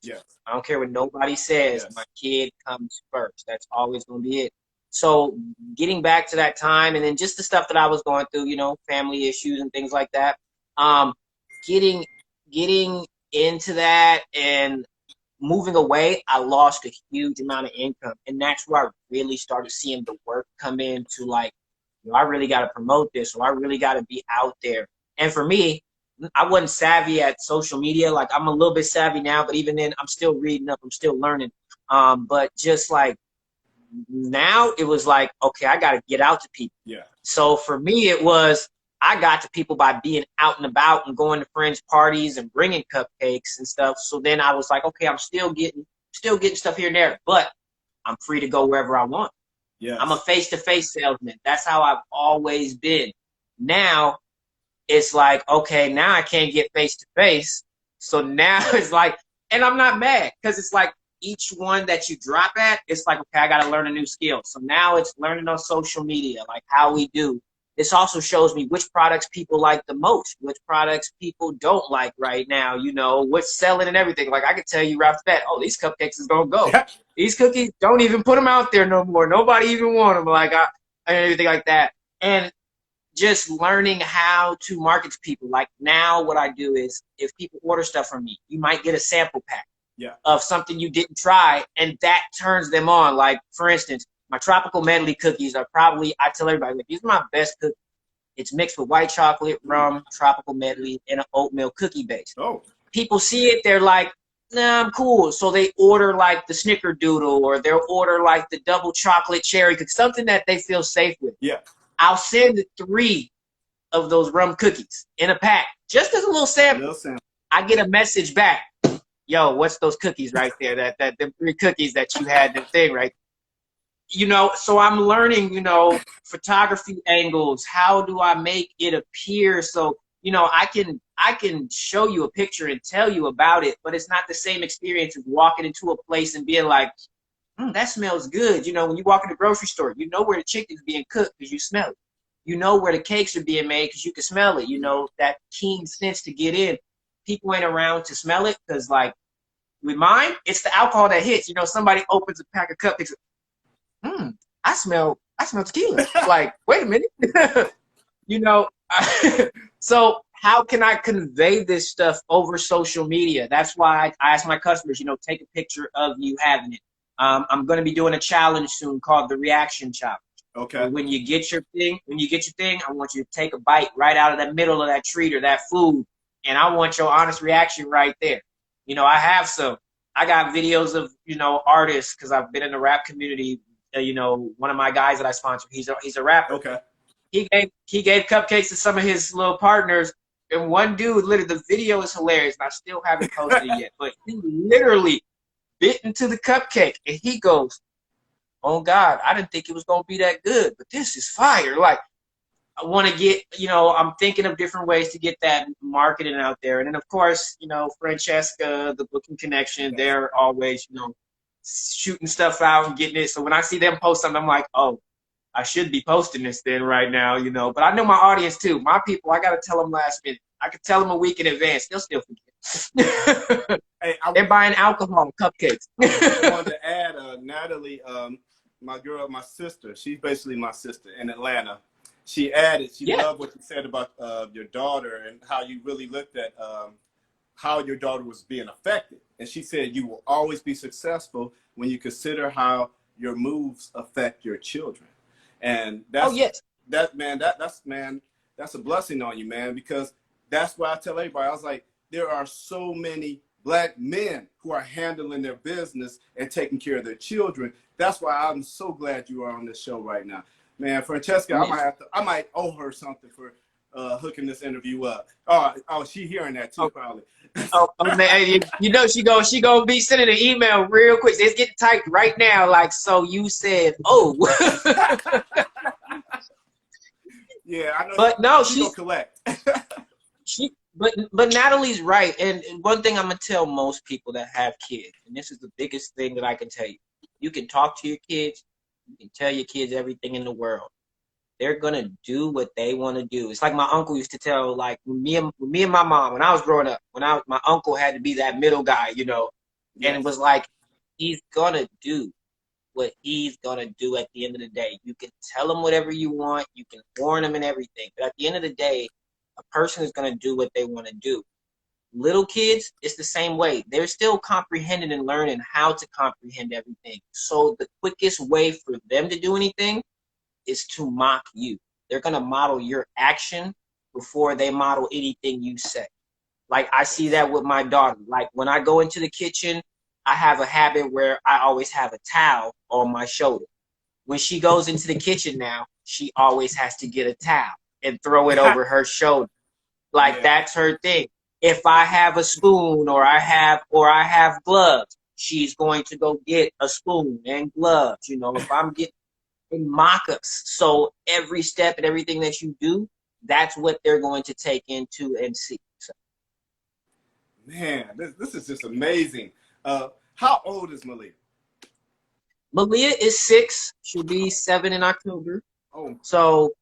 I don't care what nobody says. My kid comes first. That's always going to be it. So getting back to that time, and then just the stuff that I was going through, you know, family issues and things like that. Getting into that and moving away, I lost a huge amount of income. And that's where I really started seeing the work come in to, like, I really got to promote this, or I really got to be out there. And for me, I wasn't savvy at social media. Like, I'm a little bit savvy now, but even then, I'm still reading up, I'm still learning. But just like now, it was like, okay, I got to get out to people. Yeah. So for me, it was, I got to people by being out and about and going to friends' parties and bringing cupcakes and stuff. So then I was like, okay, I'm still getting stuff here and there, but I'm free to go wherever I want. Yes. I'm a face-to-face salesman. That's how I've always been. Now it's like, okay, now I can't get face-to-face. So now it's like, and I'm not mad, because it's like each one that you drop at, it's like, okay, I got to learn a new skill. So now it's learning on social media, like how we do. This also shows me which products people like the most, which products people don't like right now, you know, what's selling and everything. Like, I could tell you right off the bat, oh, these cupcakes is going to go. These cookies, don't even put them out there no more. Nobody even want them, like, and everything like that. And just learning how to market to people. Like, now what I do is, if people order stuff from me, you might get a sample pack of something you didn't try, and that turns them on. Like, for instance, my tropical medley cookies are probably, I tell everybody, like, these are my best cookies. It's mixed with white chocolate, rum, tropical medley, and an oatmeal cookie base. Oh. People see it, they're like, nah, I'm cool. So they order like the snickerdoodle, or they'll order like the double chocolate cherry cookie, something that they feel safe with. Yeah. I'll send 3 of those rum cookies in a pack, just as a little sample. I get a message back. Yo, what's those cookies right there? The 3 cookies that you had, the thing, right? You know, so I'm learning, you know, photography angles. How do I make it appear? So, you know, I can show you a picture and tell you about it, but it's not the same experience of walking into a place and being like, that smells good. You know, when you walk in the grocery store, you know where the chicken's being cooked because you smell it. You know where the cakes are being made because you can smell it. You know, that keen sense to get in. People ain't around to smell it, because, like, with mine, it's the alcohol that hits. You know, somebody opens a pack of cupcakes. I smell tequila. Like, wait a minute. You know, so how can I convey this stuff over social media? That's why I ask my customers, you know, take a picture of you having it. I'm going to be doing a challenge soon called the Reaction Challenge. Okay. When you get your thing, I want you to take a bite right out of the middle of that treat or that food, and I want your honest reaction right there. You know, I got videos of, you know, artists, because I've been in the rap community. You know, one of my guys that I sponsor, he's a rapper. Okay. He gave cupcakes to some of his little partners, and one dude, literally, the video is hilarious, and I still haven't posted it yet, but he literally bit into the cupcake, and he goes, oh God, I didn't think it was gonna be that good, but this is fire. Like, I want to get, you know, I'm thinking of different ways to get that marketing out there. And then, of course, you know, Francesca, the Booking Connection, they're always, you know, shooting stuff out and getting it. So when I see them post something, I'm like, oh, I should be posting this then right now, you know. But I know my audience too. My people, I got to tell them last minute. I could tell them a week in advance. They'll still forget. Hey, they're buying alcohol, cupcakes. I wanted to add, Natalie, my sister, she's basically my sister in Atlanta. She added, she loved what you said about your daughter and how you really looked at how your daughter was being affected. And she said you will always be successful when you consider how your moves affect your children. And that's, that's a blessing on you, man, because that's why I tell everybody, I was like, there are so many Black men who are handling their business and taking care of their children. That's why I'm so glad you are on this show right now. Man, Francesca, I might owe her something for hooking this interview up. Oh, she hearing that too, probably. Man, you know she gonna be sending an email real quick. It's getting typed right now. Like, so you said, oh. Yeah, I know. But no, she's gonna collect. But Natalie's right, and one thing I'm gonna tell most people that have kids, and this is the biggest thing that I can tell you: you can talk to your kids, you can tell your kids everything in the world. They're gonna do what they want to do. It's like my uncle used to tell, like me and my mom when I was growing up. My uncle had to be that middle guy, you know, and it was like he's gonna do what he's gonna do at the end of the day. You can tell him whatever you want, you can warn him and everything, but at the end of the day, a person is gonna do what they want to do. Little kids, it's the same way. They're still comprehending and learning how to comprehend everything. So the quickest way for them to do anything is to mock you. they're going to model your action before they model anything you say. Like, I see that with my daughter. Like, when I go into the kitchen, I have a habit where I always have a towel on my shoulder. When she goes into the kitchen now, she always has to get a towel and throw it over her shoulder. Like, that's her thing. If I have a spoon or I have gloves, she's going to go get a spoon and gloves. You know, if I'm getting mock-ups. So every step and everything that you do, that's what they're going to take into and see. So. Man, this is just amazing. How old is Malia? Malia is 6. She'll be 7 in October. Oh. So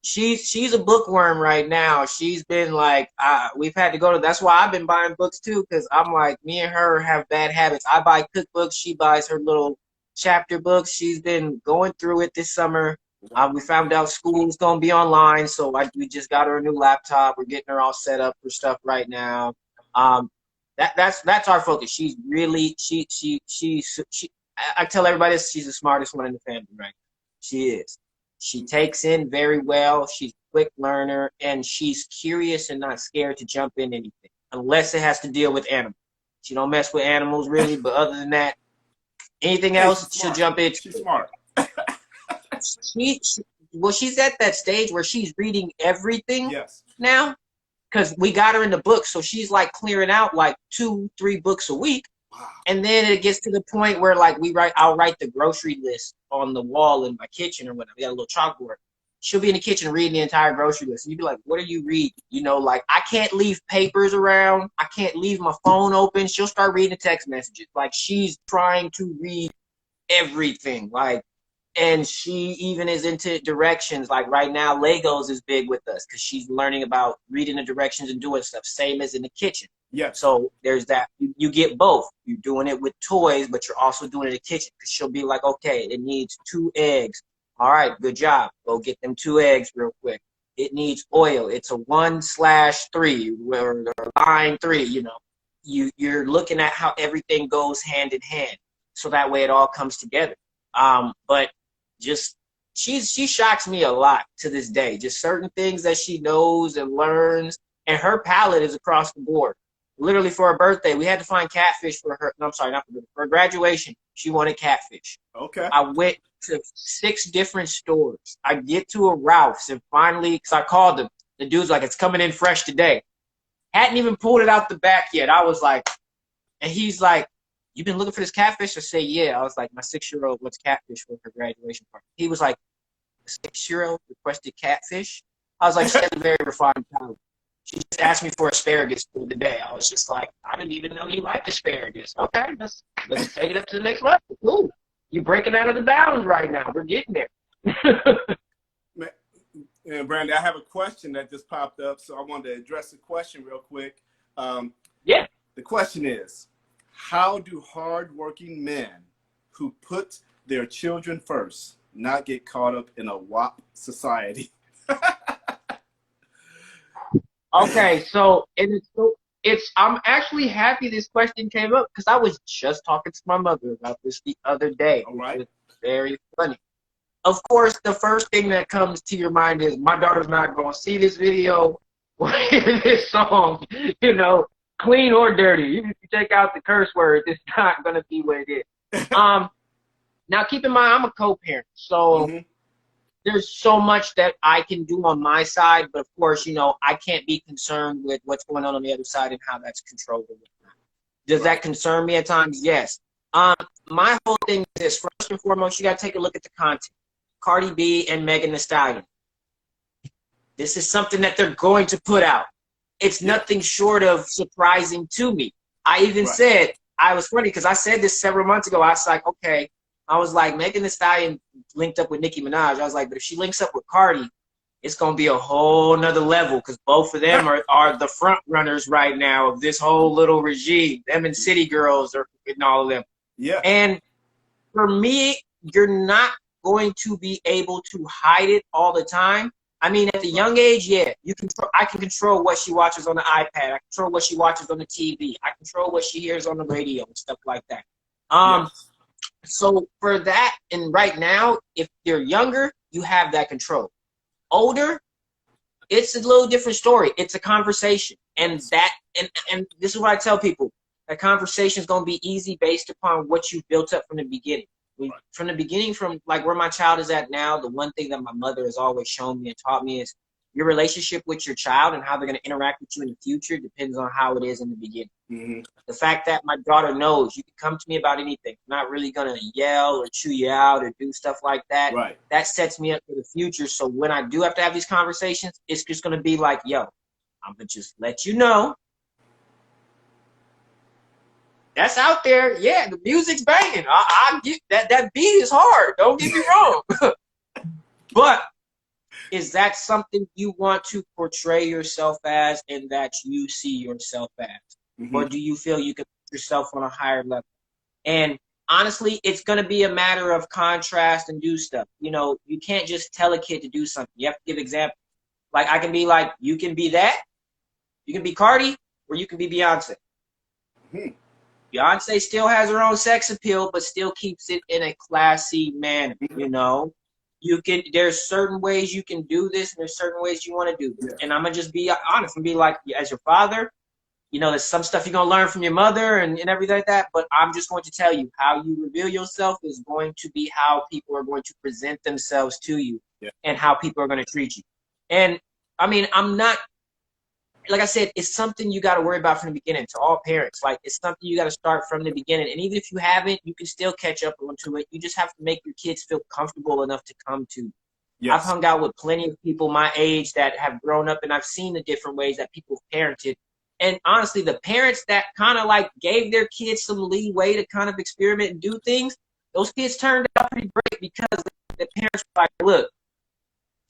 she's a bookworm right now. She's been like, we've had to go to, that's why I've been buying books too, because I'm like, me and her have bad habits. I buy cookbooks. She buys her little chapter books. She's been going through it this summer. We found out school was going to be online, so we just got her a new laptop. We're getting her all set up for stuff right now. That's our focus. She's really, I tell everybody this, she's the smartest one in the family right now. She is. She takes in very well. She's a quick learner, and she's curious and not scared to jump in anything, unless it has to deal with animals. She don't mess with animals really, but other than that, anything else, she'll jump in. She's smart. She's at that stage where she's reading everything now, because we got her in the book, so she's like clearing out like 2-3 books a week. Wow. And then it gets to the point where like I'll write the grocery list on the wall in my kitchen or whatever. We got a little chalkboard. She'll be in the kitchen reading the entire grocery list. And you'd be like, what are you reading? You know, like, I can't leave papers around. I can't leave my phone open. She'll start reading the text messages. Like, she's trying to read everything. Like, and she even is into directions. Like right now, Legos is big with us because she's learning about reading the directions and doing stuff. Same as in the kitchen. Yeah. So there's that. You get both. You're doing it with toys, but you're also doing it in the kitchen because she'll be like, okay, it needs 2 eggs. All right, good job. Go get them 2 eggs real quick. It needs oil. It's a 1/3 or line 3. You know, you're looking at how everything goes hand in hand, so that way it all comes together. But just she shocks me a lot to this day. Just certain things that she knows and learns, and her palate is across the board. Literally for her birthday, we had to find catfish for her. No, I'm sorry, not for her graduation. She wanted catfish. Okay. I went to 6 different stores. I get to a Ralph's, and finally, because I called them, the dude's like, it's coming in fresh today. Hadn't even pulled it out the back yet. I was like, and he's like, you been looking for this catfish? I say, yeah. I was like, my 6-year-old wants catfish for her graduation party. He was like, a 6-year-old requested catfish? I was like, she has a very refined palate. She just asked me for asparagus for the day. I was just like, I didn't even know you liked asparagus. Okay, let's take it up to the next level. Ooh, you're breaking out of the bounds right now. We're getting there. And Brandy, I have a question that just popped up, so I wanted to address the question real quick. Yeah. The question is, how do hardworking men who put their children first not get caught up in a WAP society? Okay, so I'm actually happy this question came up because I was just talking to my mother about this the other day. All right. It's very funny. Of course, the first thing that comes to your mind is my daughter's not going to see this video or hear this song, you know, clean or dirty. Even if you take out the curse words, it's not going to be what it is. Now, keep in mind, I'm a co-parent, so there's so much that I can do on my side, but of course, you know, I can't be concerned with what's going on the other side and how that's controlled. Does that concern me at times? Yes. My whole thing is this. First and foremost, you got to take a look at the content. Cardi B and Megan Thee Stallion. This is something that they're going to put out. It's nothing short of surprising to me. I even said, I was funny because I said this several months ago. I was like, okay. I was like, Megan Thee Stallion linked up with Nicki Minaj. I was like, but if she links up with Cardi, it's going to be a whole nother level because both of them are the front runners right now of this whole little regime. Them and City Girls are getting all of them. Yeah. And for me, you're not going to be able to hide it all the time. I mean, at the young age, yeah, I can control what she watches on the iPad. I control what she watches on the TV. I control what she hears on the radio and stuff like that. So for that, and right now, if you're younger, you have that control. older, it's a little different story. It's a conversation. And that and this is what I tell people. That conversation is going to be easy based upon what you built up from the beginning. From the beginning, from like where my child is at now, the one thing that my mother has always shown me and taught me is your relationship with your child and how they're going to interact with you in the future depends on how it is in the beginning. Mm-hmm. The fact that my daughter knows you can come to me about anything. I'm not really going to yell or chew you out or do stuff like that. Right. That sets me up for the future. So when I do have to have these conversations, it's just going to be like, yo, I'm going to just let you know. That's out there. Yeah, the music's banging. I get that beat is hard. Don't get me wrong. But is that something you want to portray yourself as and that you see yourself as? Mm-hmm. Or do you feel you can put yourself on a higher level? And honestly, it's going to be a matter of contrast and do stuff. You know, you can't just tell a kid to do something. You have to give examples. Like, I can be like, you can be that. You can be Cardi, or you can be Beyonce. Mm-hmm. Beyonce still has her own sex appeal, but still keeps it in a classy manner, you know? There's certain ways you can do this, and there's certain ways you want to do this. Yeah. And I'm going to just be honest and be like, as your father, you know, there's some stuff you're going to learn from your mother and everything like that, but I'm just going to tell you how you reveal yourself is going to be how people are going to present themselves to you. Yeah. And how people are going to treat you. And, I mean, I'm not, like I said, it's something you got to worry about from the beginning. To all parents, like, it's something you got to start from the beginning. And even if you haven't, you can still catch up onto it. You just have to make your kids feel comfortable enough to come to. Yes. I've hung out with plenty of people my age that have grown up, and I've seen the different ways that people parented. And honestly, the parents that kind of like gave their kids some leeway to kind of experiment and do things, those kids turned out pretty great because the parents were like, look,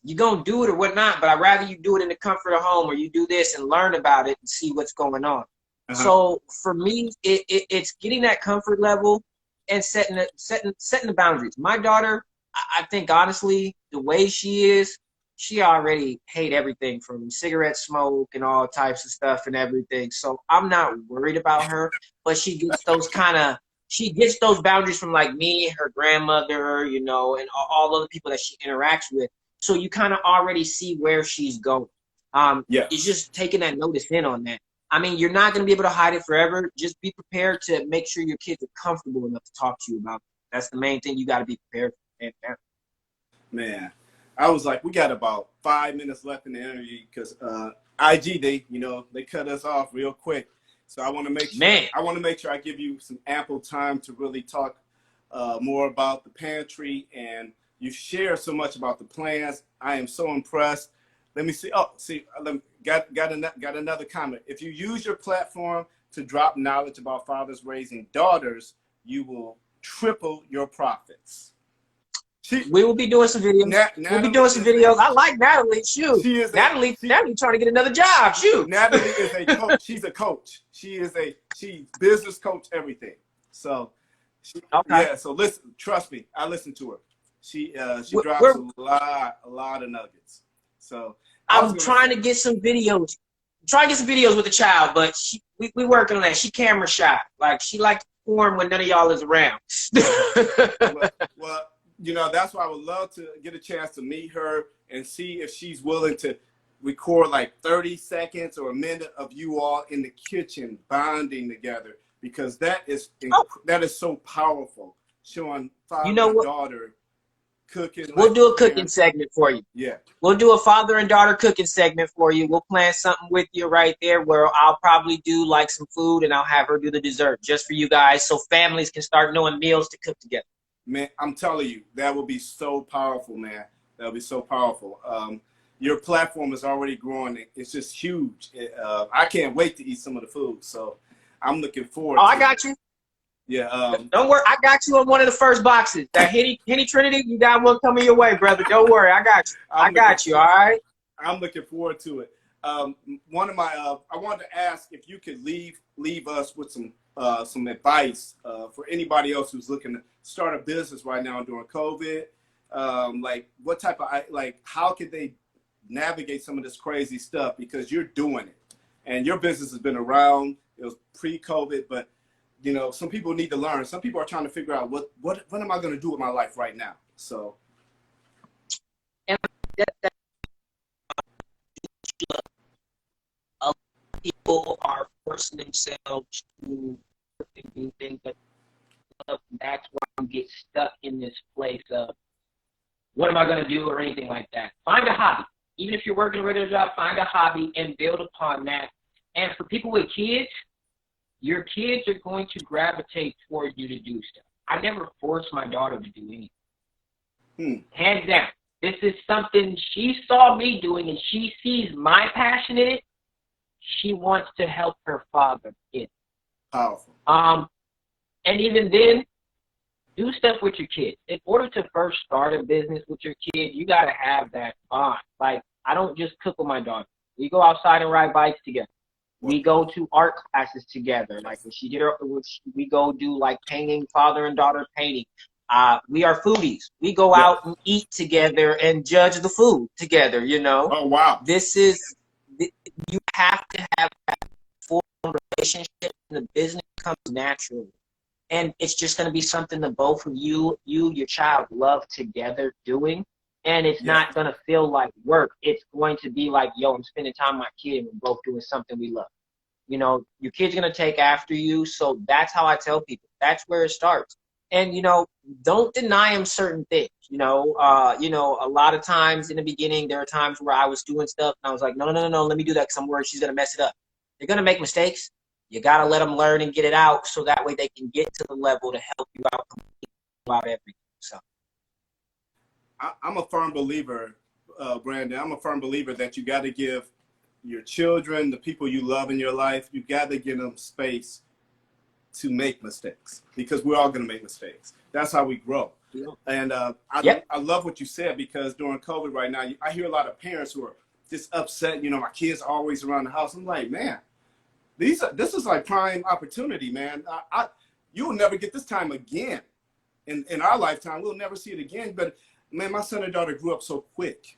you're going to do it or whatnot, but I'd rather you do it in the comfort of home, or you do this and learn about it and see what's going on. Uh-huh. So for me, it's getting that comfort level and setting the boundaries. My daughter, I think honestly, the way she is, she already hate everything from cigarette smoke and all types of stuff and everything. So I'm not worried about her, but she gets those boundaries from like me, her grandmother, you know, and all other people that she interacts with. So you kind of already see where she's going. It's just taking that notice in on that. I mean, you're not going to be able to hide it forever. Just be prepared to make sure your kids are comfortable enough to talk to you about it. That's the main thing you got to be prepared for. Man, I was like, we got about 5 minutes left in the interview because IG, they cut us off real quick. So I want to make sure I give you some ample time to really talk more about the pantry, and you share so much about the plans. I am so impressed. Let me see. Got another comment. If you use your platform to drop knowledge about fathers raising daughters, you will triple your profits. We will be doing some videos. We'll be doing some videos. I like Natalie. Shoot, Natalie trying to get another job. Shoot, Natalie is a coach. She's a coach. She's business coach, everything. So, yeah. So listen, trust me. I listen to her. She drops a lot of nuggets. So I'm trying to get some videos. I'm trying to get some videos with the child, but we working on that. She camera shy. Like, she likes to perform when none of y'all is around. well, that's why I would love to get a chance to meet her and see if she's willing to record like 30 seconds or a minute of you all in the kitchen bonding together, because that is so powerful, showing father and daughter cooking. We'll do a cooking segment for you. Yeah. We'll do a father and daughter cooking segment for you. We'll plan something with you right there where I'll probably do like some food and I'll have her do the dessert just for you guys, so families can start knowing meals to cook together. Man, I'm telling you, that will be so powerful, man. That will be so powerful. Your platform is already growing. It's just huge. I can't wait to eat some of the food. So I'm looking forward to I got you. Yeah. Don't worry. I got you on one of the first boxes. That Henny Trinity, you got one coming your way, brother. Don't worry. I got you. I got you. All right. I'm looking forward to it. I wanted to ask if you could leave us with some advice for anybody else who's looking to start a business right now during COVID. Like, what type of, how could they navigate some of this crazy stuff, because you're doing it and your business has been around. It was pre-COVID, but some people need to learn. Some people are trying to figure out what am I going to do with my life right now. So, and forcing themselves to do things that love. That's why you get stuck in this place of what am I going to do or anything like that. Find a hobby. Even if you're working a regular job, find a hobby and build upon that. And for people with kids, your kids are going to gravitate toward you to do stuff. I never forced my daughter to do anything. Hands down. This is something she saw me doing, and she sees my passion in it. She wants to help her father in it. Powerful. And even then, do stuff with your kids. In order to first start a business with your kid, you got to have that bond. Like, I don't just cook with my daughter. We go outside and ride bikes together. We go to art classes together. Like, we go do like painting, father and daughter painting. We are foodies. We go out and eat together and judge the food together, you know? Oh, wow. You have to have that full relationship, and the business comes naturally. And it's just going to be something that both of you, your child, love together doing. And it's not going to feel like work. It's going to be like, yo, I'm spending time with my kid, and we're both doing something we love. You know, your kid's going to take after you. So that's how I tell people. That's where it starts. And, you know, don't deny them certain things. You know, a lot of times in the beginning, there are times where I was doing stuff and I was like, no, let me do that because I'm worried she's going to mess it up. They're going to make mistakes. You got to let them learn and get it out so that way they can get to the level to help you out about everything. So I'm a firm believer, Brandon, I'm a firm believer that you got to give your children, the people you love in your life, you got to give them space to make mistakes, because we're all going to make mistakes. That's how we grow. Yeah. And I love what you said, because during COVID right now, I hear a lot of parents who are just upset. You know, my kids are always around the house. I'm like, man, this is like prime opportunity, man. You will never get this time again in our lifetime. We'll never see it again. But man, my son and daughter grew up so quick,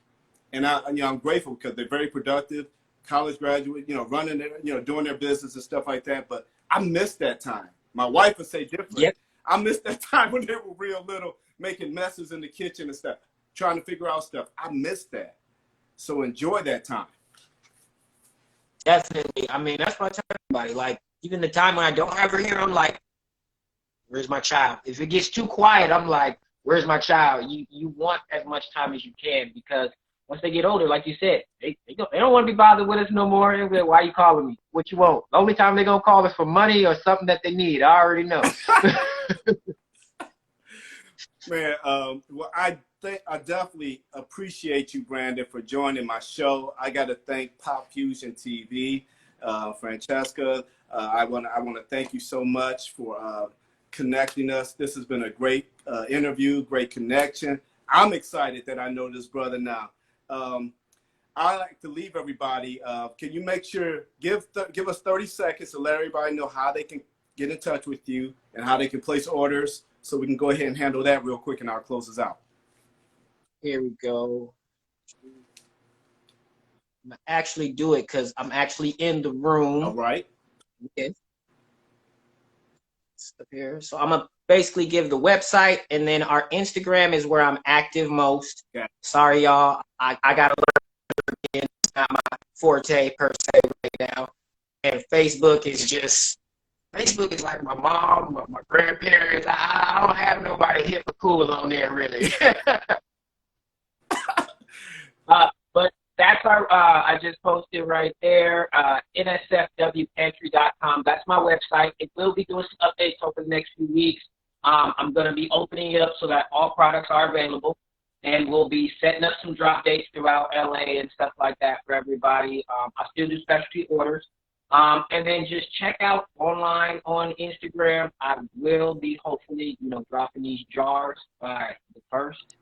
and I'm grateful because they're very productive, college graduate, you know, running their, you know, doing their business and stuff like that. But I missed that time. My wife would say different. Yep. I missed that time when they were real little, making messes in the kitchen and stuff, trying to figure out stuff. I missed that. So enjoy that time. Definitely. I mean, that's what I tell everybody. Like, even the time when I don't have her here, I'm like, where's my child? If it gets too quiet, I'm like, where's my child? You want as much time as you can, because once they get older, like you said, they don't want to be bothered with us no more. They're like, why are you calling me? What you want? The only time they're going to call us for money or something that they need. I already know. Man, well, I definitely appreciate you, Brandon, for joining my show. I got to thank Pop Fusion TV, Francesca. I want to thank you so much for connecting us. This has been a great interview, great connection. I'm excited that I know this brother now. I like to leave everybody. Can you make sure, give us 30 seconds to let everybody know how they can get in touch with you and how they can place orders, so we can go ahead and handle that real quick and I'll close us out. Here we go. I'm going to actually do it because I'm actually in the room. All right. Okay. Up here. So I'm going to basically give the website, and then our Instagram is where I'm active most. Okay. Sorry, y'all. I got to learn again. It's not my forte per se right now. And Facebook is like my mom, my grandparents. I don't have nobody hip or cool on there, really. But that's our, I just posted right there, NSFWPANTRY.com. That's my website. It will be doing some updates over the next few weeks. I'm going to be opening it up so that all products are available, and we'll be setting up some drop dates throughout LA and stuff like that for everybody. I still do specialty orders. And then just check out online on Instagram. I will be hopefully, dropping these jars by the 1st.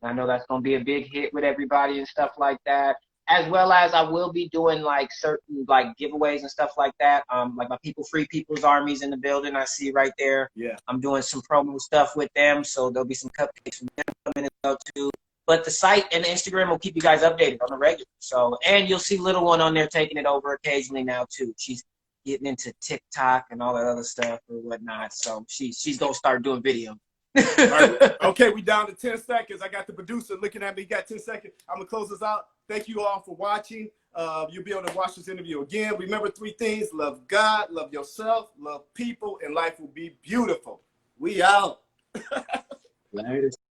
I know that's going to be a big hit with everybody and stuff like that. As well as I will be doing like certain like giveaways and stuff like that. Like my Free People's Army's in the building. I see right there. Yeah. I'm doing some promo stuff with them. So there'll be some cupcakes from them coming as well too. But the site and the Instagram will keep you guys updated on the regular. So, and you'll see little one on there taking it over occasionally now too. She's getting into TikTok and all that other stuff or whatnot. So she's gonna start doing videos. Right. Okay, we down to 10 seconds. I got the producer looking at me. Got 10 seconds. I'm gonna close this out. Thank you all for watching. You'll be able to watch this interview again. Remember 3 things: love God, love yourself, love people, and life will be beautiful. We out. Later.